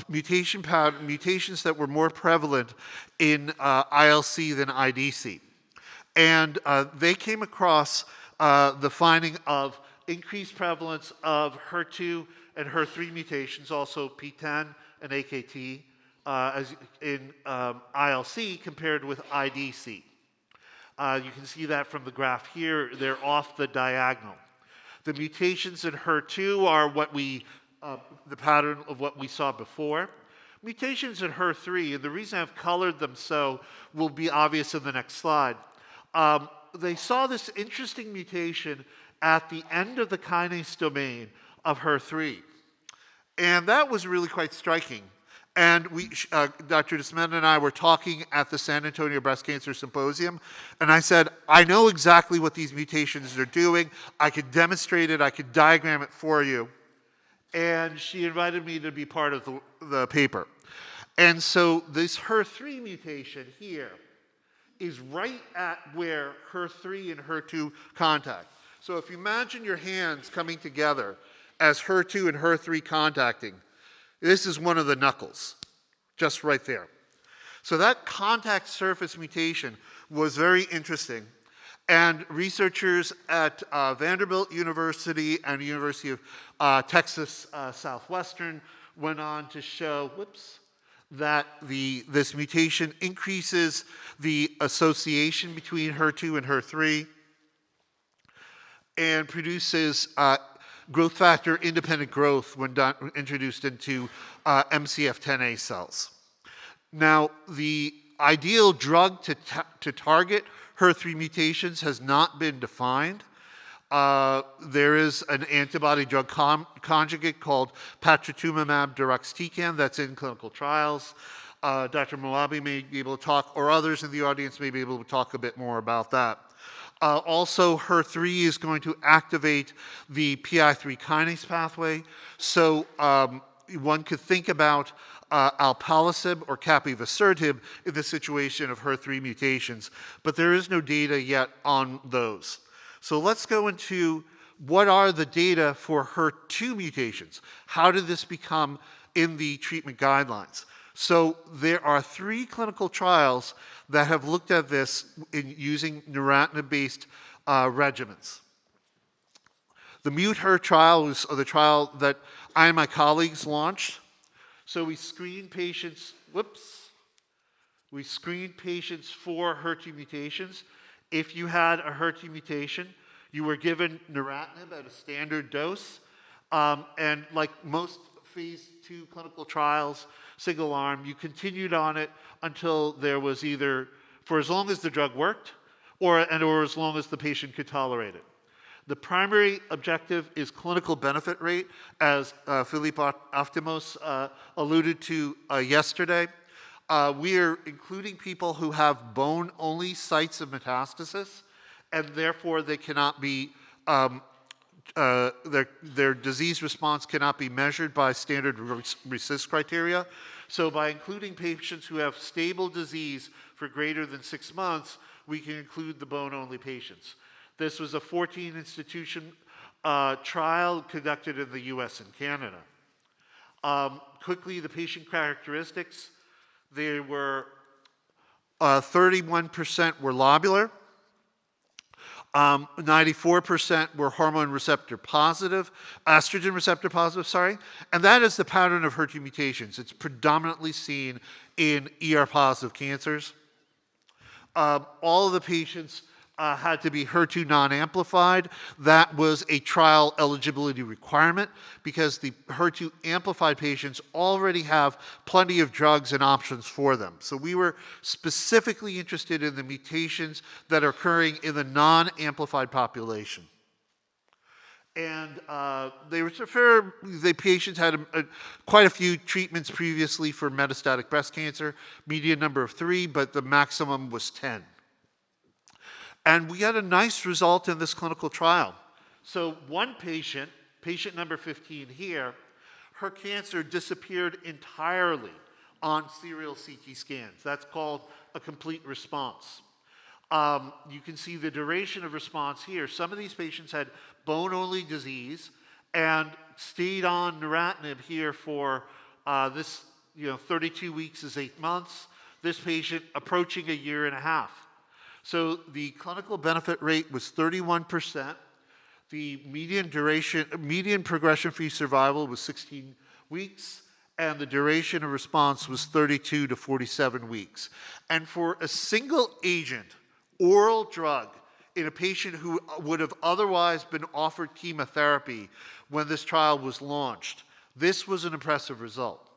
mutations that were more prevalent in ILC than IDC. And they came across the finding of increased prevalence of HER2 and HER3 mutations, also PTEN and AKT, as in ILC compared with IDC. You can see that from the graph here. They're off the diagonal. The mutations in HER2 are what the pattern of what we saw before. Mutations in HER3, and the reason I've colored them so will be obvious in the next slide. They saw this interesting mutation at the end of the kinase domain of HER3. And that was really quite striking. And Dr. De Sept and I were talking at the San Antonio Breast Cancer Symposium, and I said, I know exactly what these mutations are doing. I could demonstrate it. I could diagram it for you. And she invited me to be part of the paper. And so this HER3 mutation here is right at where HER3 and HER2 contact. So if you imagine your hands coming together as HER2 and HER3 contacting, this is one of the knuckles, just right there. So that contact surface mutation was very interesting. And researchers at Vanderbilt University and University of Texas Southwestern went on to show, that this mutation increases the association between HER2 and HER3 and produces growth factor independent growth when introduced into MCF10A cells. Now, the ideal drug to target HER3 mutations has not been defined. There is an antibody drug conjugate called patritumumab deruxtecan that's in clinical trials. Dr. Moabi may be able to talk, or others in the audience may be able to talk a bit more about that. Also, HER3 is going to activate the PI3 kinase pathway. So one could think about alpelisib or capivasertib in the situation of HER3 mutations, but there is no data yet on those. So let's go into what are the data for HER2 mutations? How did this become in the treatment guidelines? So there are 3 clinical trials that have looked at this in using neratinib-based regimens. The MUTE-HER trial was the trial that I and my colleagues launched. So we screened patients, we screened patients for HER2 mutations. If you had a HER2 mutation, you were given neratinib at a standard dose. And like most phase 2 clinical trials, single arm, you continued on it until there was either, for as long as the drug worked, or as long as the patient could tolerate it. The primary objective is clinical benefit rate, as Philippe Aftimos alluded to yesterday. We are including people who have bone-only sites of metastasis, and therefore they cannot be, their disease response cannot be measured by standard RECIST criteria. So by including patients who have stable disease for greater than 6 months, we can include the bone-only patients. This was a 14-institution trial conducted in the US and Canada. Quickly, the patient characteristics. There were 31% were lobular, 94% were hormone receptor positive, estrogen receptor positive, sorry, and that is the pattern of HER2 mutations. It's predominantly seen in ER-positive cancers. All of the patients had to be HER2 non-amplified. That was a trial eligibility requirement because the HER2 amplified patients already have plenty of drugs and options for them. So we were specifically interested in the mutations that are occurring in the non-amplified population. And the patients had quite a few treatments previously for metastatic breast cancer, median number of 3, but the maximum was 10. And we had a nice result in this clinical trial. So one patient, patient number 15 here, her cancer disappeared entirely on serial CT scans. That's called a complete response. You can see the duration of response here. Some of these patients had bone-only disease and stayed on neratinib here for 32 weeks is 8 months. This patient approaching 1.5 years. So the clinical benefit rate was 31%. The median progression-free survival was 16 weeks, and the duration of response was 32 to 47 weeks. And for a single agent, oral drug, in a patient who would have otherwise been offered chemotherapy when this trial was launched, this was an impressive result.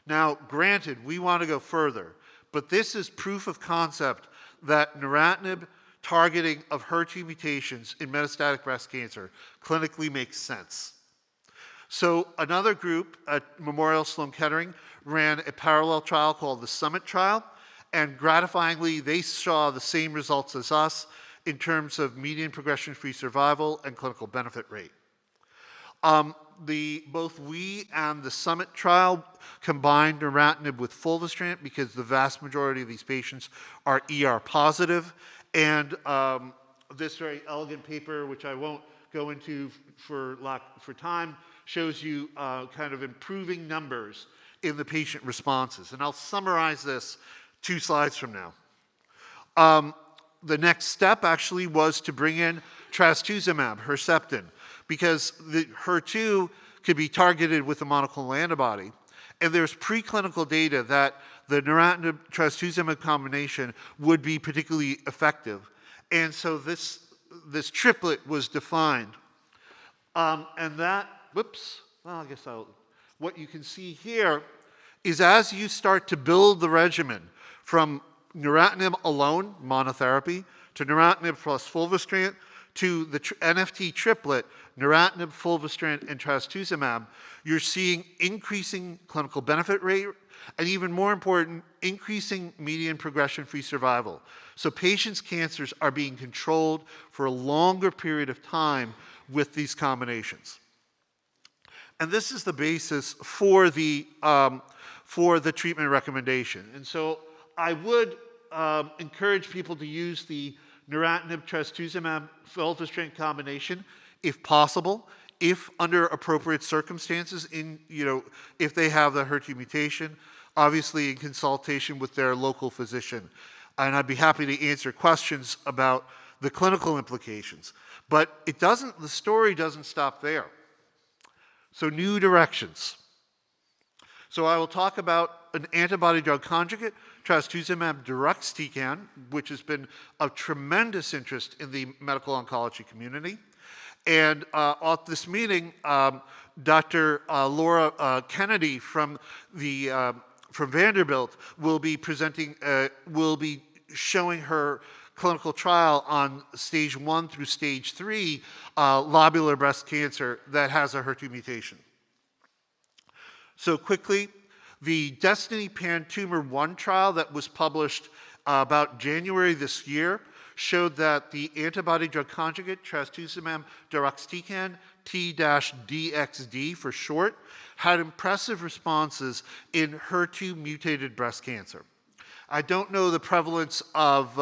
Now, granted, we want to go further, but this is proof of concept that neratinib targeting of HER2 mutations in metastatic breast cancer clinically makes sense. So another group at Memorial Sloan Kettering ran a parallel trial called the Summit trial, and gratifyingly, they saw the same results as us in terms of median progression-free survival and clinical benefit rate. Both we and the Summit trial combined neratinib with fulvestrant because the vast majority of these patients are ER positive. And this very elegant paper, which I won't go into for time, shows you kind of improving numbers in the patient responses. And I'll summarize this 2 slides from now. The next step actually was to bring in trastuzumab, Herceptin, because the HER2 could be targeted with a monoclonal antibody. And there's preclinical data that the neratinib trastuzumab combination would be particularly effective. And so this triplet was defined. And that, what you can see here is as you start to build the regimen from neratinib alone, monotherapy, to neratinib plus fulvestrant, to the NFT triplet, neratinib, fulvestrant, and trastuzumab, you're seeing increasing clinical benefit rate, and even more important, increasing median progression-free survival. So patients' cancers are being controlled for a longer period of time with these combinations. And this is the basis for the treatment recommendation. And so I would encourage people to use the neratinib trastuzumab fulvestrant combination if possible, if under appropriate circumstances, if they have the HER2 mutation, obviously in consultation with their local physician. And I'd be happy to answer questions about the clinical implications. But the story doesn't stop there. So new directions. So I will talk about an antibody-drug conjugate, trastuzumab deruxtecan, which has been of tremendous interest in the medical oncology community. And at this meeting, Dr. Laura Kennedy from Vanderbilt will be showing her clinical trial on stage 1 through stage 3 lobular breast cancer that has a HER2 mutation. So quickly, the Destiny Pan-Tumor-1 trial that was published about January this year showed that the antibody-drug conjugate, trastuzumab deruxtecan, T-DXd for short, had impressive responses in HER2-mutated breast cancer. I don't know the prevalence of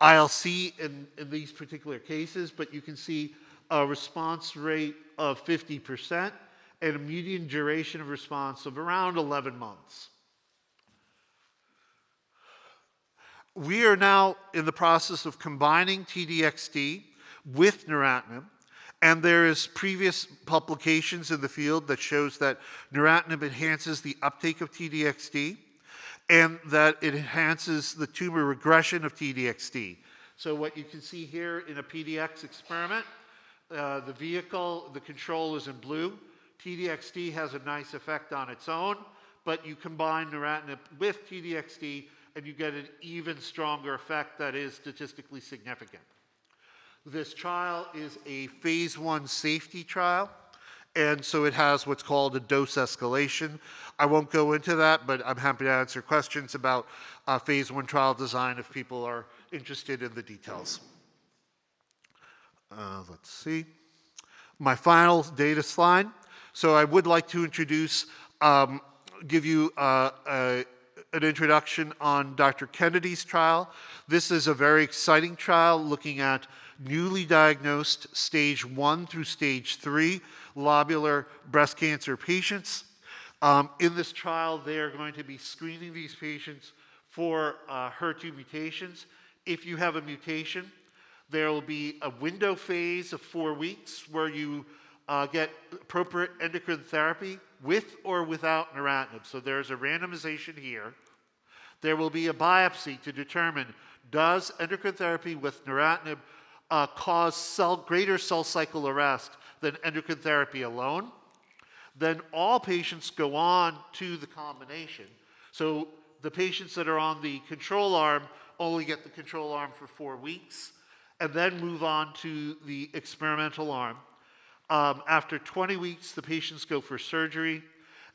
ILC in these particular cases, but you can see a response rate of 50% and a median duration of response of around 11 months. We are now in the process of combining T-DXd with neratinib, and there is previous publications in the field that shows that neratinib enhances the uptake of T-DXd and that it enhances the tumor regression of T-DXd. So what you can see here in a PDX experiment, the vehicle, the control is in blue. T-DXd has a nice effect on its own, but you combine neratinib with T-DXd and you get an even stronger effect that is statistically significant. This trial is a phase 1 safety trial, and so it has what's called a dose escalation. I won't go into that, but I'm happy to answer questions about phase 1 trial design if people are interested in the details. Let's see. My final data slide. So I would like to introduce, give you an introduction on Dr. Kennedy's trial. This is a very exciting trial looking at newly diagnosed stage 1 through stage 3 lobular breast cancer patients. In this trial, they are going to be screening these patients for HER2 mutations. If you have a mutation, there will be a window phase of 4 weeks where you get appropriate endocrine therapy with or without neratinib. So there's a randomization here. There will be a biopsy to determine, does endocrine therapy with neratinib cause greater cell cycle arrest than endocrine therapy alone? Then all patients go on to the combination. So the patients that are on the control arm only get the control arm for 4 weeks and then move on to the experimental arm. After 20 weeks, the patients go for surgery,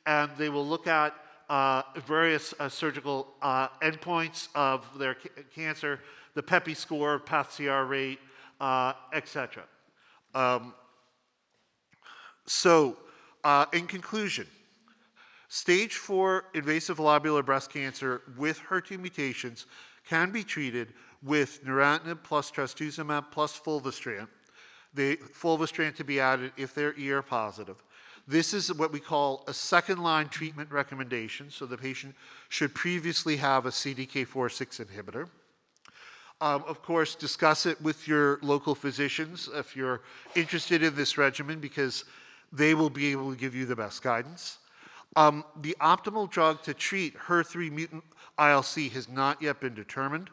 and they will look at various surgical endpoints of their cancer, the PEPI score, path-CR rate, etc. In conclusion, stage 4 invasive lobular breast cancer with HER2 mutations can be treated with neratinib plus trastuzumab plus fulvestrant. The fulvestrant to be added if they're ER positive. This is what we call a second-line treatment recommendation, so the patient should previously have a CDK4/6 inhibitor. Of course, discuss it with your local physicians if you're interested in this regimen, because they will be able to give you the best guidance. The optimal drug to treat HER3 mutant ILC has not yet been determined.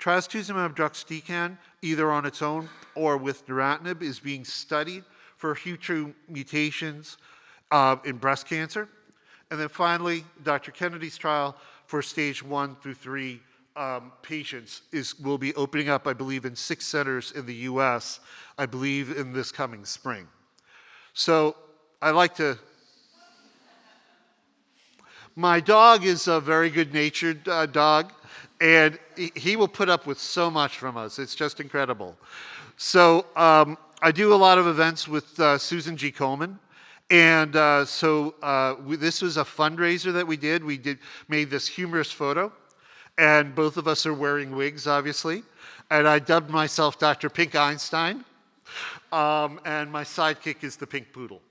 Trastuzumab deruxtecan, either on its own or with neratinib, is being studied for HER2 mutations in breast cancer. And then finally, Dr. Kennedy's trial for stage 1 through 3 patients will be opening up, I believe, in 6 centers in the US, I believe in this coming spring. So I like to, My dog is a very good-natured dog, and he will put up with so much from us. It's just incredible. So I do a lot of events with Susan G. Komen. And this was a fundraiser that we did. Made this humorous photo. And both of us are wearing wigs, obviously. And I dubbed myself Dr. Pink Einstein. And my sidekick is the Pink Poodle.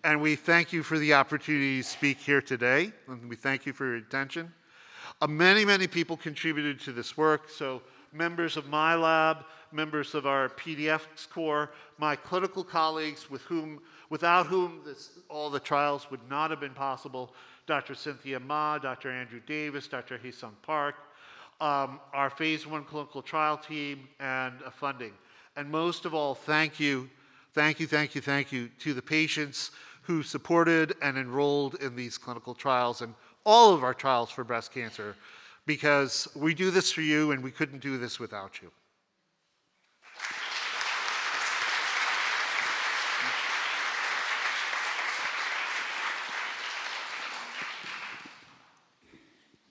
And we thank you for the opportunity to speak here today. And we thank you for your attention. Many, many people contributed to this work. So members of my lab, members of our PDFs core, my clinical colleagues without whom all the trials would not have been possible, Dr. Cynthia Ma, Dr. Andrew Davis, Dr. Haesung Park, our phase 1 clinical trial team, and funding. And most of all, thank you to the patients who supported and enrolled in these clinical trials and all of our trials for breast cancer, because we do this for you and we couldn't do this without you.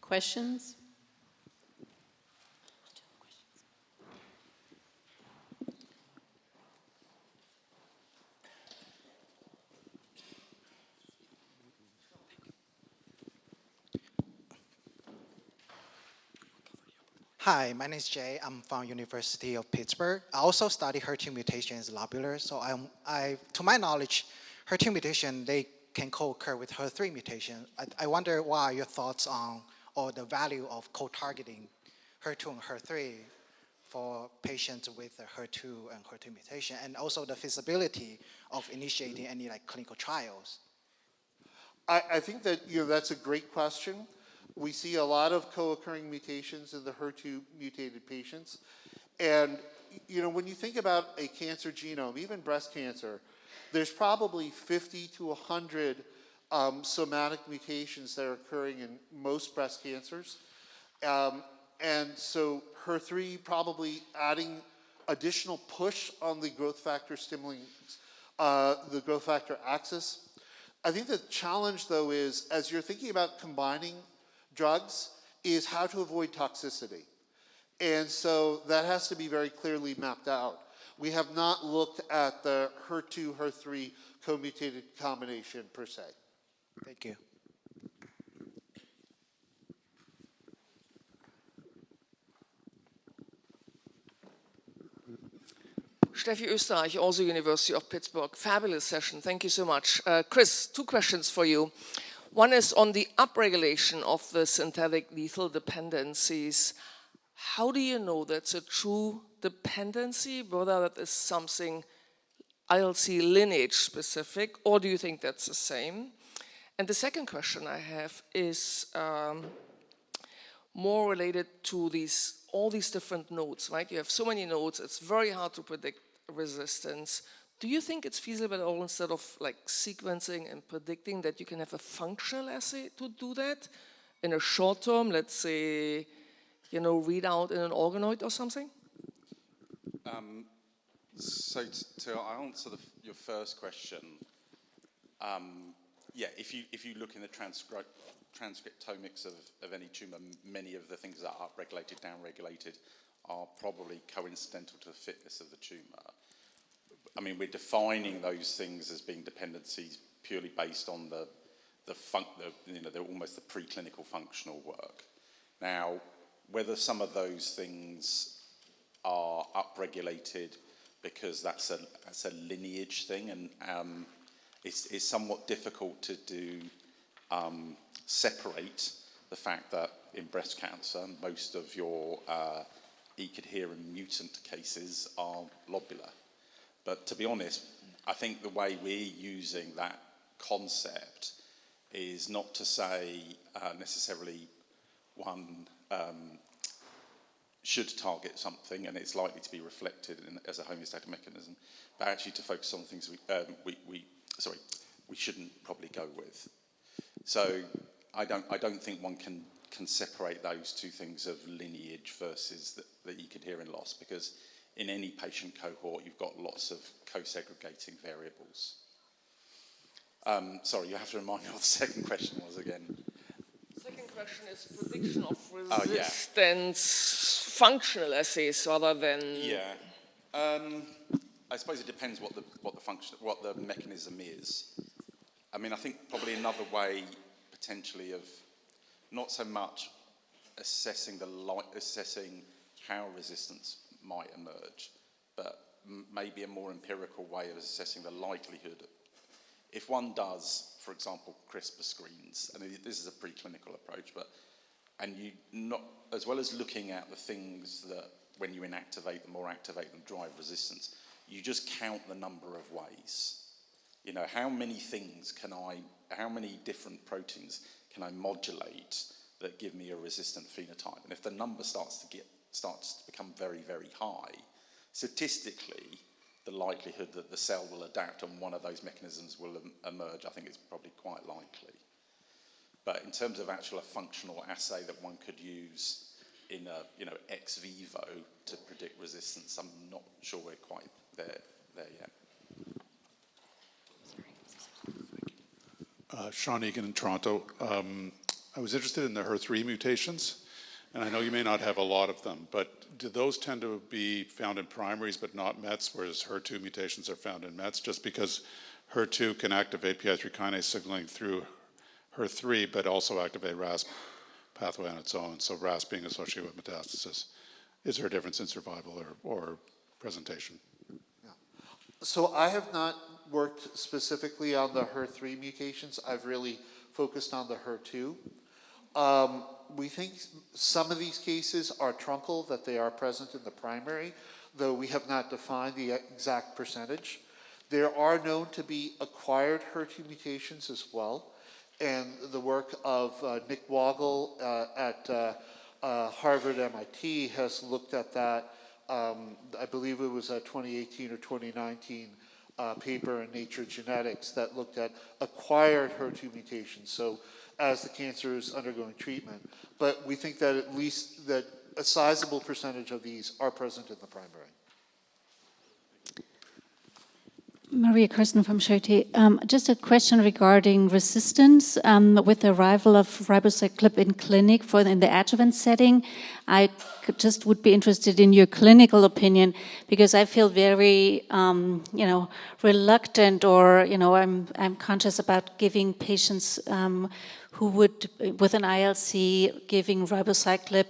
Questions? Hi, my name is Jay. I'm from University of Pittsburgh. I also study HER2 mutations lobular. So to my knowledge, HER2 mutation, they can co-occur with HER3 mutation. I wonder what are your thoughts on, or the value of co-targeting HER2 and HER3 for patients with a HER2 and HER2 mutation, and also the feasibility of initiating any clinical trials? I think that that's a great question. We see a lot of co-occurring mutations in the HER2 mutated patients. And when you think about a cancer genome, even breast cancer, there's probably 50 to 100 somatic mutations that are occurring in most breast cancers. And so HER3 probably adding additional push on the growth factor stimulating, the growth factor axis. I think the challenge, though, is as you're thinking about combining drugs, is how to avoid toxicity. And so that has to be very clearly mapped out. We have not looked at the HER2, HER3 co-mutated combination per se. Thank you. Steffi Österreich, also University of Pittsburgh. Fabulous session. Thank you so much. Chris, 2 questions for you. One is on the upregulation of the synthetic lethal dependencies. How do you know that's a true dependency, whether that is something ILC lineage specific, or do you think that's the same? And the second question I have is more related to all these different nodes, right? You have so many nodes, it's very hard to predict resistance. Do you think it's feasible at all, instead of sequencing and predicting, that you can have a functional assay to do that in a short term, let's say, read out in an organoid or something? So to answer your first question, yeah, if you look in the transcriptomics of any tumor, many of the things that are upregulated, downregulated, are probably coincidental to the fitness of the tumor. I mean, we're defining those things as being dependencies purely based on the almost the preclinical functional work. Now, whether some of those things are upregulated because that's a lineage thing, and it's somewhat difficult to do separate the fact that in breast cancer, most of your E-cadherin mutant cases are lobular. But to be honest, I think the way we're using that concept is not to say necessarily one should target something and it's likely to be reflected as a homeostatic mechanism, but actually to focus on things we shouldn't probably go with. So I don't think one can separate those two things of lineage versus the E-cadherin loss, because in any patient cohort, you've got lots of co-segregating variables. Sorry, you have to remind me what the second question was again. Second question is prediction of resistance functional assays rather than... Yeah. I suppose it depends what the mechanism is. I mean, I think probably another way potentially of not so much assessing how resistance might emerge, but maybe a more empirical way of assessing the likelihood. If one does, for example, CRISPR screens, I mean, this is a preclinical approach, and you not, as well as looking at the things that when you inactivate them or activate them drive resistance, you just count the number of ways. You know, how many different proteins can I modulate that give me a resistant phenotype? And if the number starts to become very, very high, statistically, the likelihood that the cell will adapt and one of those mechanisms will emerge, I think it's probably quite likely. But in terms of a functional assay that one could use in a ex vivo to predict resistance, I'm not sure we're quite there yet. Sean Egan in Toronto. I was interested in the HER3 mutations, and I know you may not have a lot of them, but do those tend to be found in primaries but not METs, whereas HER2 mutations are found in METs, just because HER2 can activate PI3 kinase signaling through HER3, but also activate RAS pathway on its own, so RAS being associated with metastasis. Is there a difference in survival or presentation? Yeah. So I have not worked specifically on the HER3 mutations. I've really focused on the HER2. We think some of these cases are truncal, that they are present in the primary, though we have not defined the exact percentage. There are known to be acquired HER2 mutations as well, and the work of Nick Woggle at Harvard MIT has looked at that. I believe it was a 2018 or 2019 paper in Nature Genetics that looked at acquired HER2 mutations, so as the cancer is undergoing treatment. But we think that at least that a sizable percentage of these are present in the primary. Maria Kirsten from Charité. Just a question regarding resistance. With the arrival of ribociclib in clinic in the adjuvant setting, I just would be interested in your clinical opinion, because I feel very, reluctant, or I'm conscious about giving patients who would, with an ILC, giving ribociclib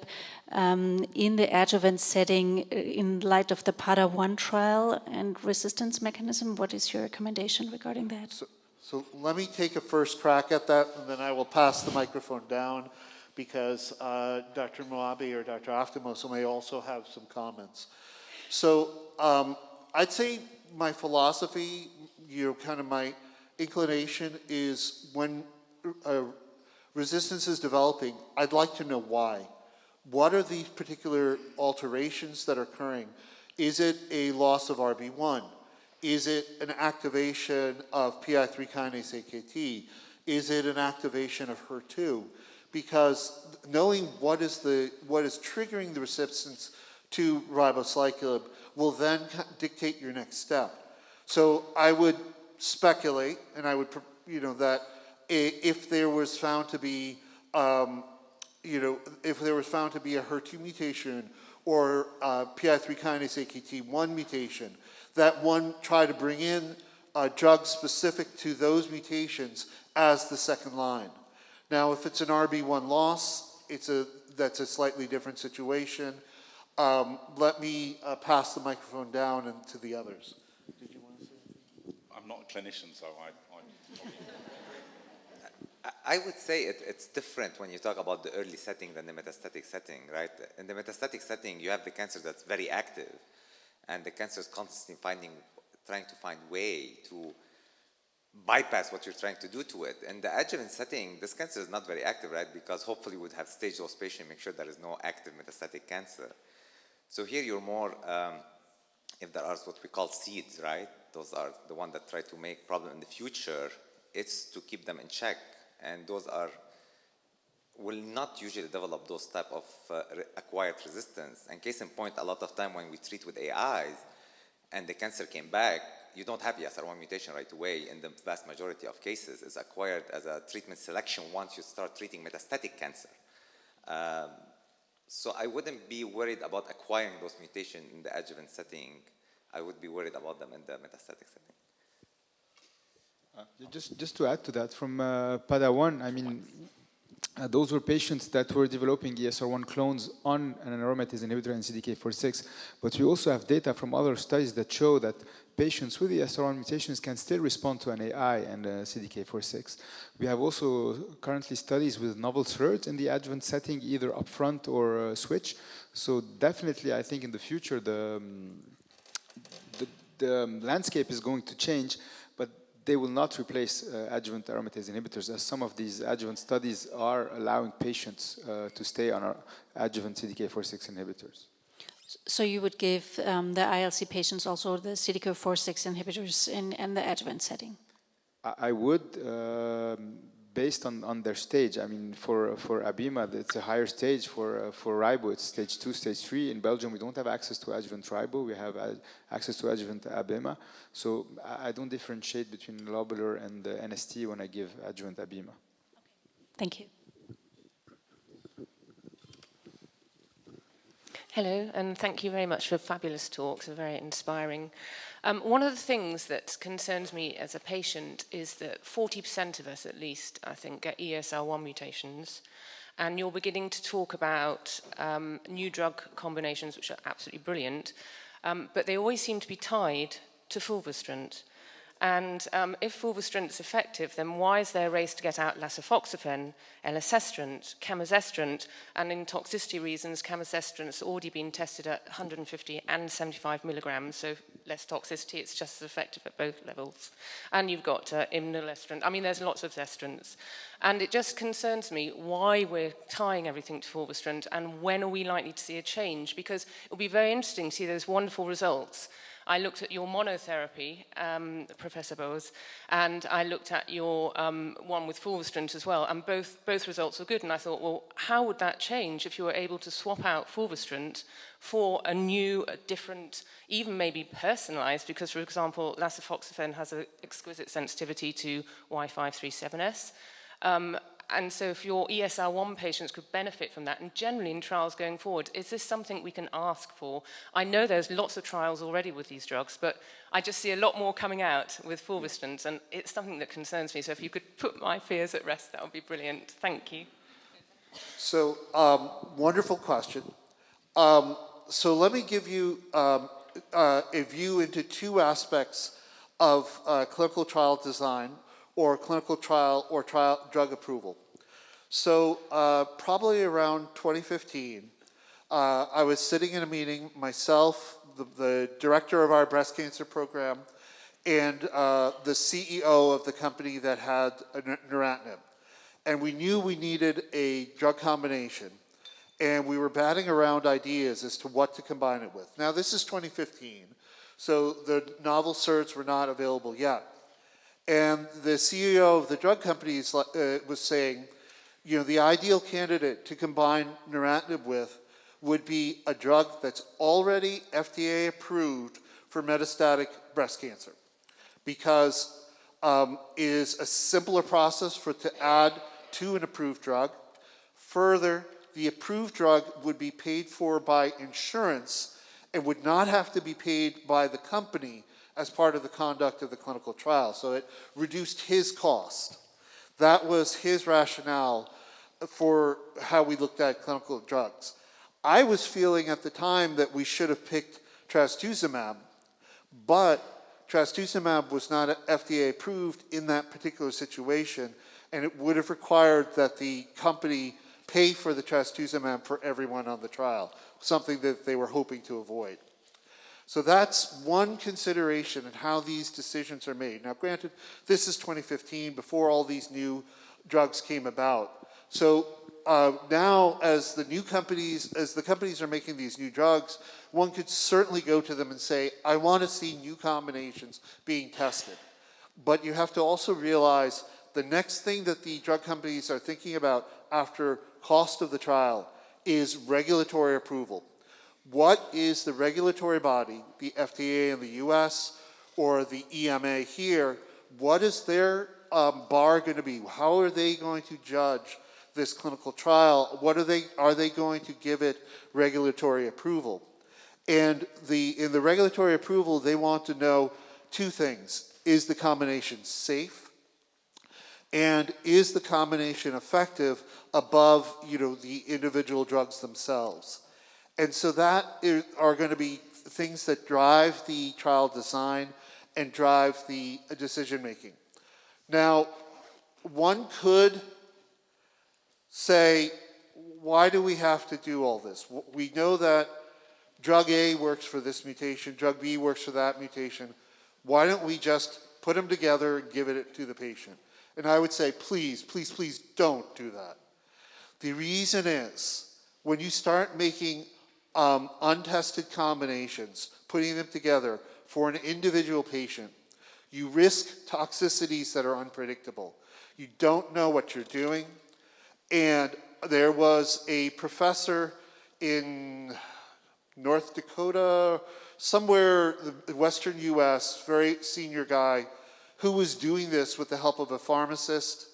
in the adjuvant setting in light of the PADA-1 trial and resistance mechanism. What is your recommendation regarding that? So let me take a first crack at that, and then I will pass the microphone down, because Dr. Moabi or Dr. Aftamoso may also have some comments. So I'd say my philosophy, kind of my inclination is when resistance is developing, I'd like to know why. What are these particular alterations that are occurring? Is it a loss of RB1? Is it an activation of PI3 kinase AKT? Is it an activation of HER2? Because knowing what is triggering the resistance to ribociclib will then dictate your next step. So I would speculate, and I would, that if there was found to be if there was found to be a HER2 mutation or PI3 kinase AKT1 mutation, that one try to bring in a drug specific to those mutations as the second line. Now, if it's an RB1 loss, that's a slightly different situation. Let me pass the microphone down and to the others. Did you want to say anything? I'm not a clinician, so I would say it's different when you talk about the early setting than the metastatic setting, right? In the metastatic setting, you have the cancer that's very active, and the cancer is constantly trying to find way to bypass what you're trying to do to it. In the adjuvant setting, this cancer is not very active, right? Because hopefully we would have staged those patients, make sure there is no active metastatic cancer. So here you're more, if there are what we call seeds, right? Those are the ones that try to make problem in the future. It's to keep them in check. And those will not usually develop those type of acquired resistance. And case in point, a lot of time when we treat with AIs and the cancer came back, you don't have ESR1 mutation right away in the vast majority of cases. It's acquired as a treatment selection once you start treating metastatic cancer. So I wouldn't be worried about acquiring those mutations in the adjuvant setting. I would be worried about them in the metastatic setting. Just to add to that, from PADA1, I mean, those were patients that were developing ESR1 clones on an aromatase inhibitor and CDK4/6. But we also have data from other studies that show that patients with ESR1 mutations can still respond to an AI and CDK4/6. We have also currently studies with novel SERDs in the adjuvant setting, either upfront or switch. So definitely, I think in the future, the landscape is going to change, but they will not replace adjuvant aromatase inhibitors, as some of these adjuvant studies are allowing patients to stay on our adjuvant CDK4/6 inhibitors. So you would give the ILC patients also the CDK4/6 inhibitors in the adjuvant setting? I would, based on their stage. I mean, for Abema, it's a higher stage. For Ribo, it's stage 2, stage 3. In Belgium, we don't have access to adjuvant Ribo. We have access to adjuvant Abema. So I don't differentiate between lobular and NST when I give adjuvant Abema. Okay. Thank you. Hello, and thank you very much for fabulous talks. They're very inspiring. One of the things that concerns me as a patient is that 40% of us, at least, I think, get ESR1 mutations. And you're beginning to talk about new drug combinations, which are absolutely brilliant, but they always seem to be tied to fulvestrant. And if fulvestrant is effective, then why is there a race to get out lasofoxafen, elacestrant, camizestrant, and in toxicity reasons, camizestrant has already been tested at 150 and 75 milligrams, so less toxicity, it's just as effective at both levels. And you've got imlunestrant. I mean, there's lots of zestrants. And it just concerns me why we're tying everything to fulvestrant, and when are we likely to see a change? Because it'll be very interesting to see those wonderful results. I looked at your monotherapy, Professor Bowes, and I looked at your one with fulvestrant as well, and both results were good. And I thought, well, how would that change if you were able to swap out fulvestrant for a new, different, even maybe personalized, because, for example, lasofoxafen has an exquisite sensitivity to Y537S. And so if your ESR1 patients could benefit from that, and generally in trials going forward, is this something we can ask for? I know there's lots of trials already with these drugs, but I just see a lot more coming out with fulvestrant, and it's something that concerns me. So if you could put my fears at rest, that would be brilliant. Thank you. So, wonderful question. So let me give you a view into two aspects of clinical trial design, or clinical trial or drug approval. So probably around 2015, I was sitting in a meeting, myself, the director of our breast cancer program, and the CEO of the company that had neratinib. And we knew we needed a drug combination, and we were batting around ideas as to what to combine it with. Now, this is 2015, so the novel SERDs were not available yet. And the CEO of the drug companies was saying, you know, the ideal candidate to combine neratinib with would be a drug that's already FDA approved for metastatic breast cancer, because it is a simpler process to add to an approved drug. Further, the approved drug would be paid for by insurance and would not have to be paid by the company as part of the conduct of the clinical trial. So it reduced his cost. That was his rationale for how we looked at clinical drugs. I was feeling at the time that we should have picked trastuzumab, but trastuzumab was not FDA approved in that particular situation, and it would have required that the company pay for the trastuzumab for everyone on the trial, something that they were hoping to avoid. So that's one consideration in how these decisions are made. Now, granted, this is 2015, before all these new drugs came about. So now, as the companies are making these new drugs, one could certainly go to them and say, I want to see new combinations being tested. But you have to also realize the next thing that the drug companies are thinking about after cost of the trial is regulatory approval. What is the regulatory body, the FDA in the US or the EMA here, what is their bar going to be? How are they going to judge this clinical trial? Are they going to give it regulatory approval? And in the regulatory approval, they want to know two things. Is the combination safe? And is the combination effective above, the individual drugs themselves? And so that are going to be things that drive the trial design and drive the decision making. Now, one could say, why do we have to do all this? We know that drug A works for this mutation, drug B works for that mutation. Why don't we just put them together and give it to the patient? And I would say, please, please, please don't do that. The reason is, when you start making untested combinations, putting them together for an individual patient, you risk toxicities that are unpredictable. You don't know what you're doing. And there was a professor in North Dakota, somewhere in the western US, very senior guy, who was doing this with the help of a pharmacist.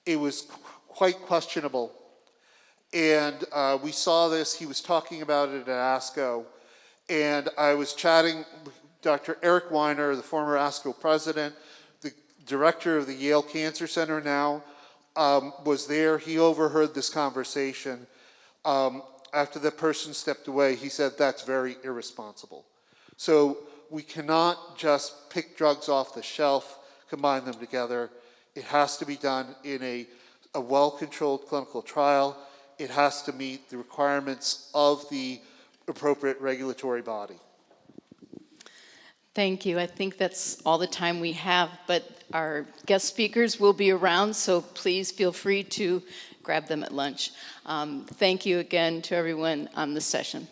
It was quite questionable. And we saw this, he was talking about it at ASCO, and I was chatting with Dr. Eric Weiner, the former ASCO president, the director of the Yale Cancer Center now, was there. He overheard this conversation. After the person stepped away, he said, that's very irresponsible. So we cannot just pick drugs off the shelf, combine them together. It has to be done in a well-controlled clinical trial. It has to meet the requirements of the appropriate regulatory body. Thank you. I think that's all the time we have, but our guest speakers will be around, so please feel free to grab them at lunch. Thank you again to everyone on this session.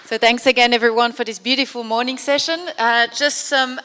So thanks again, everyone, for this beautiful morning session. Just some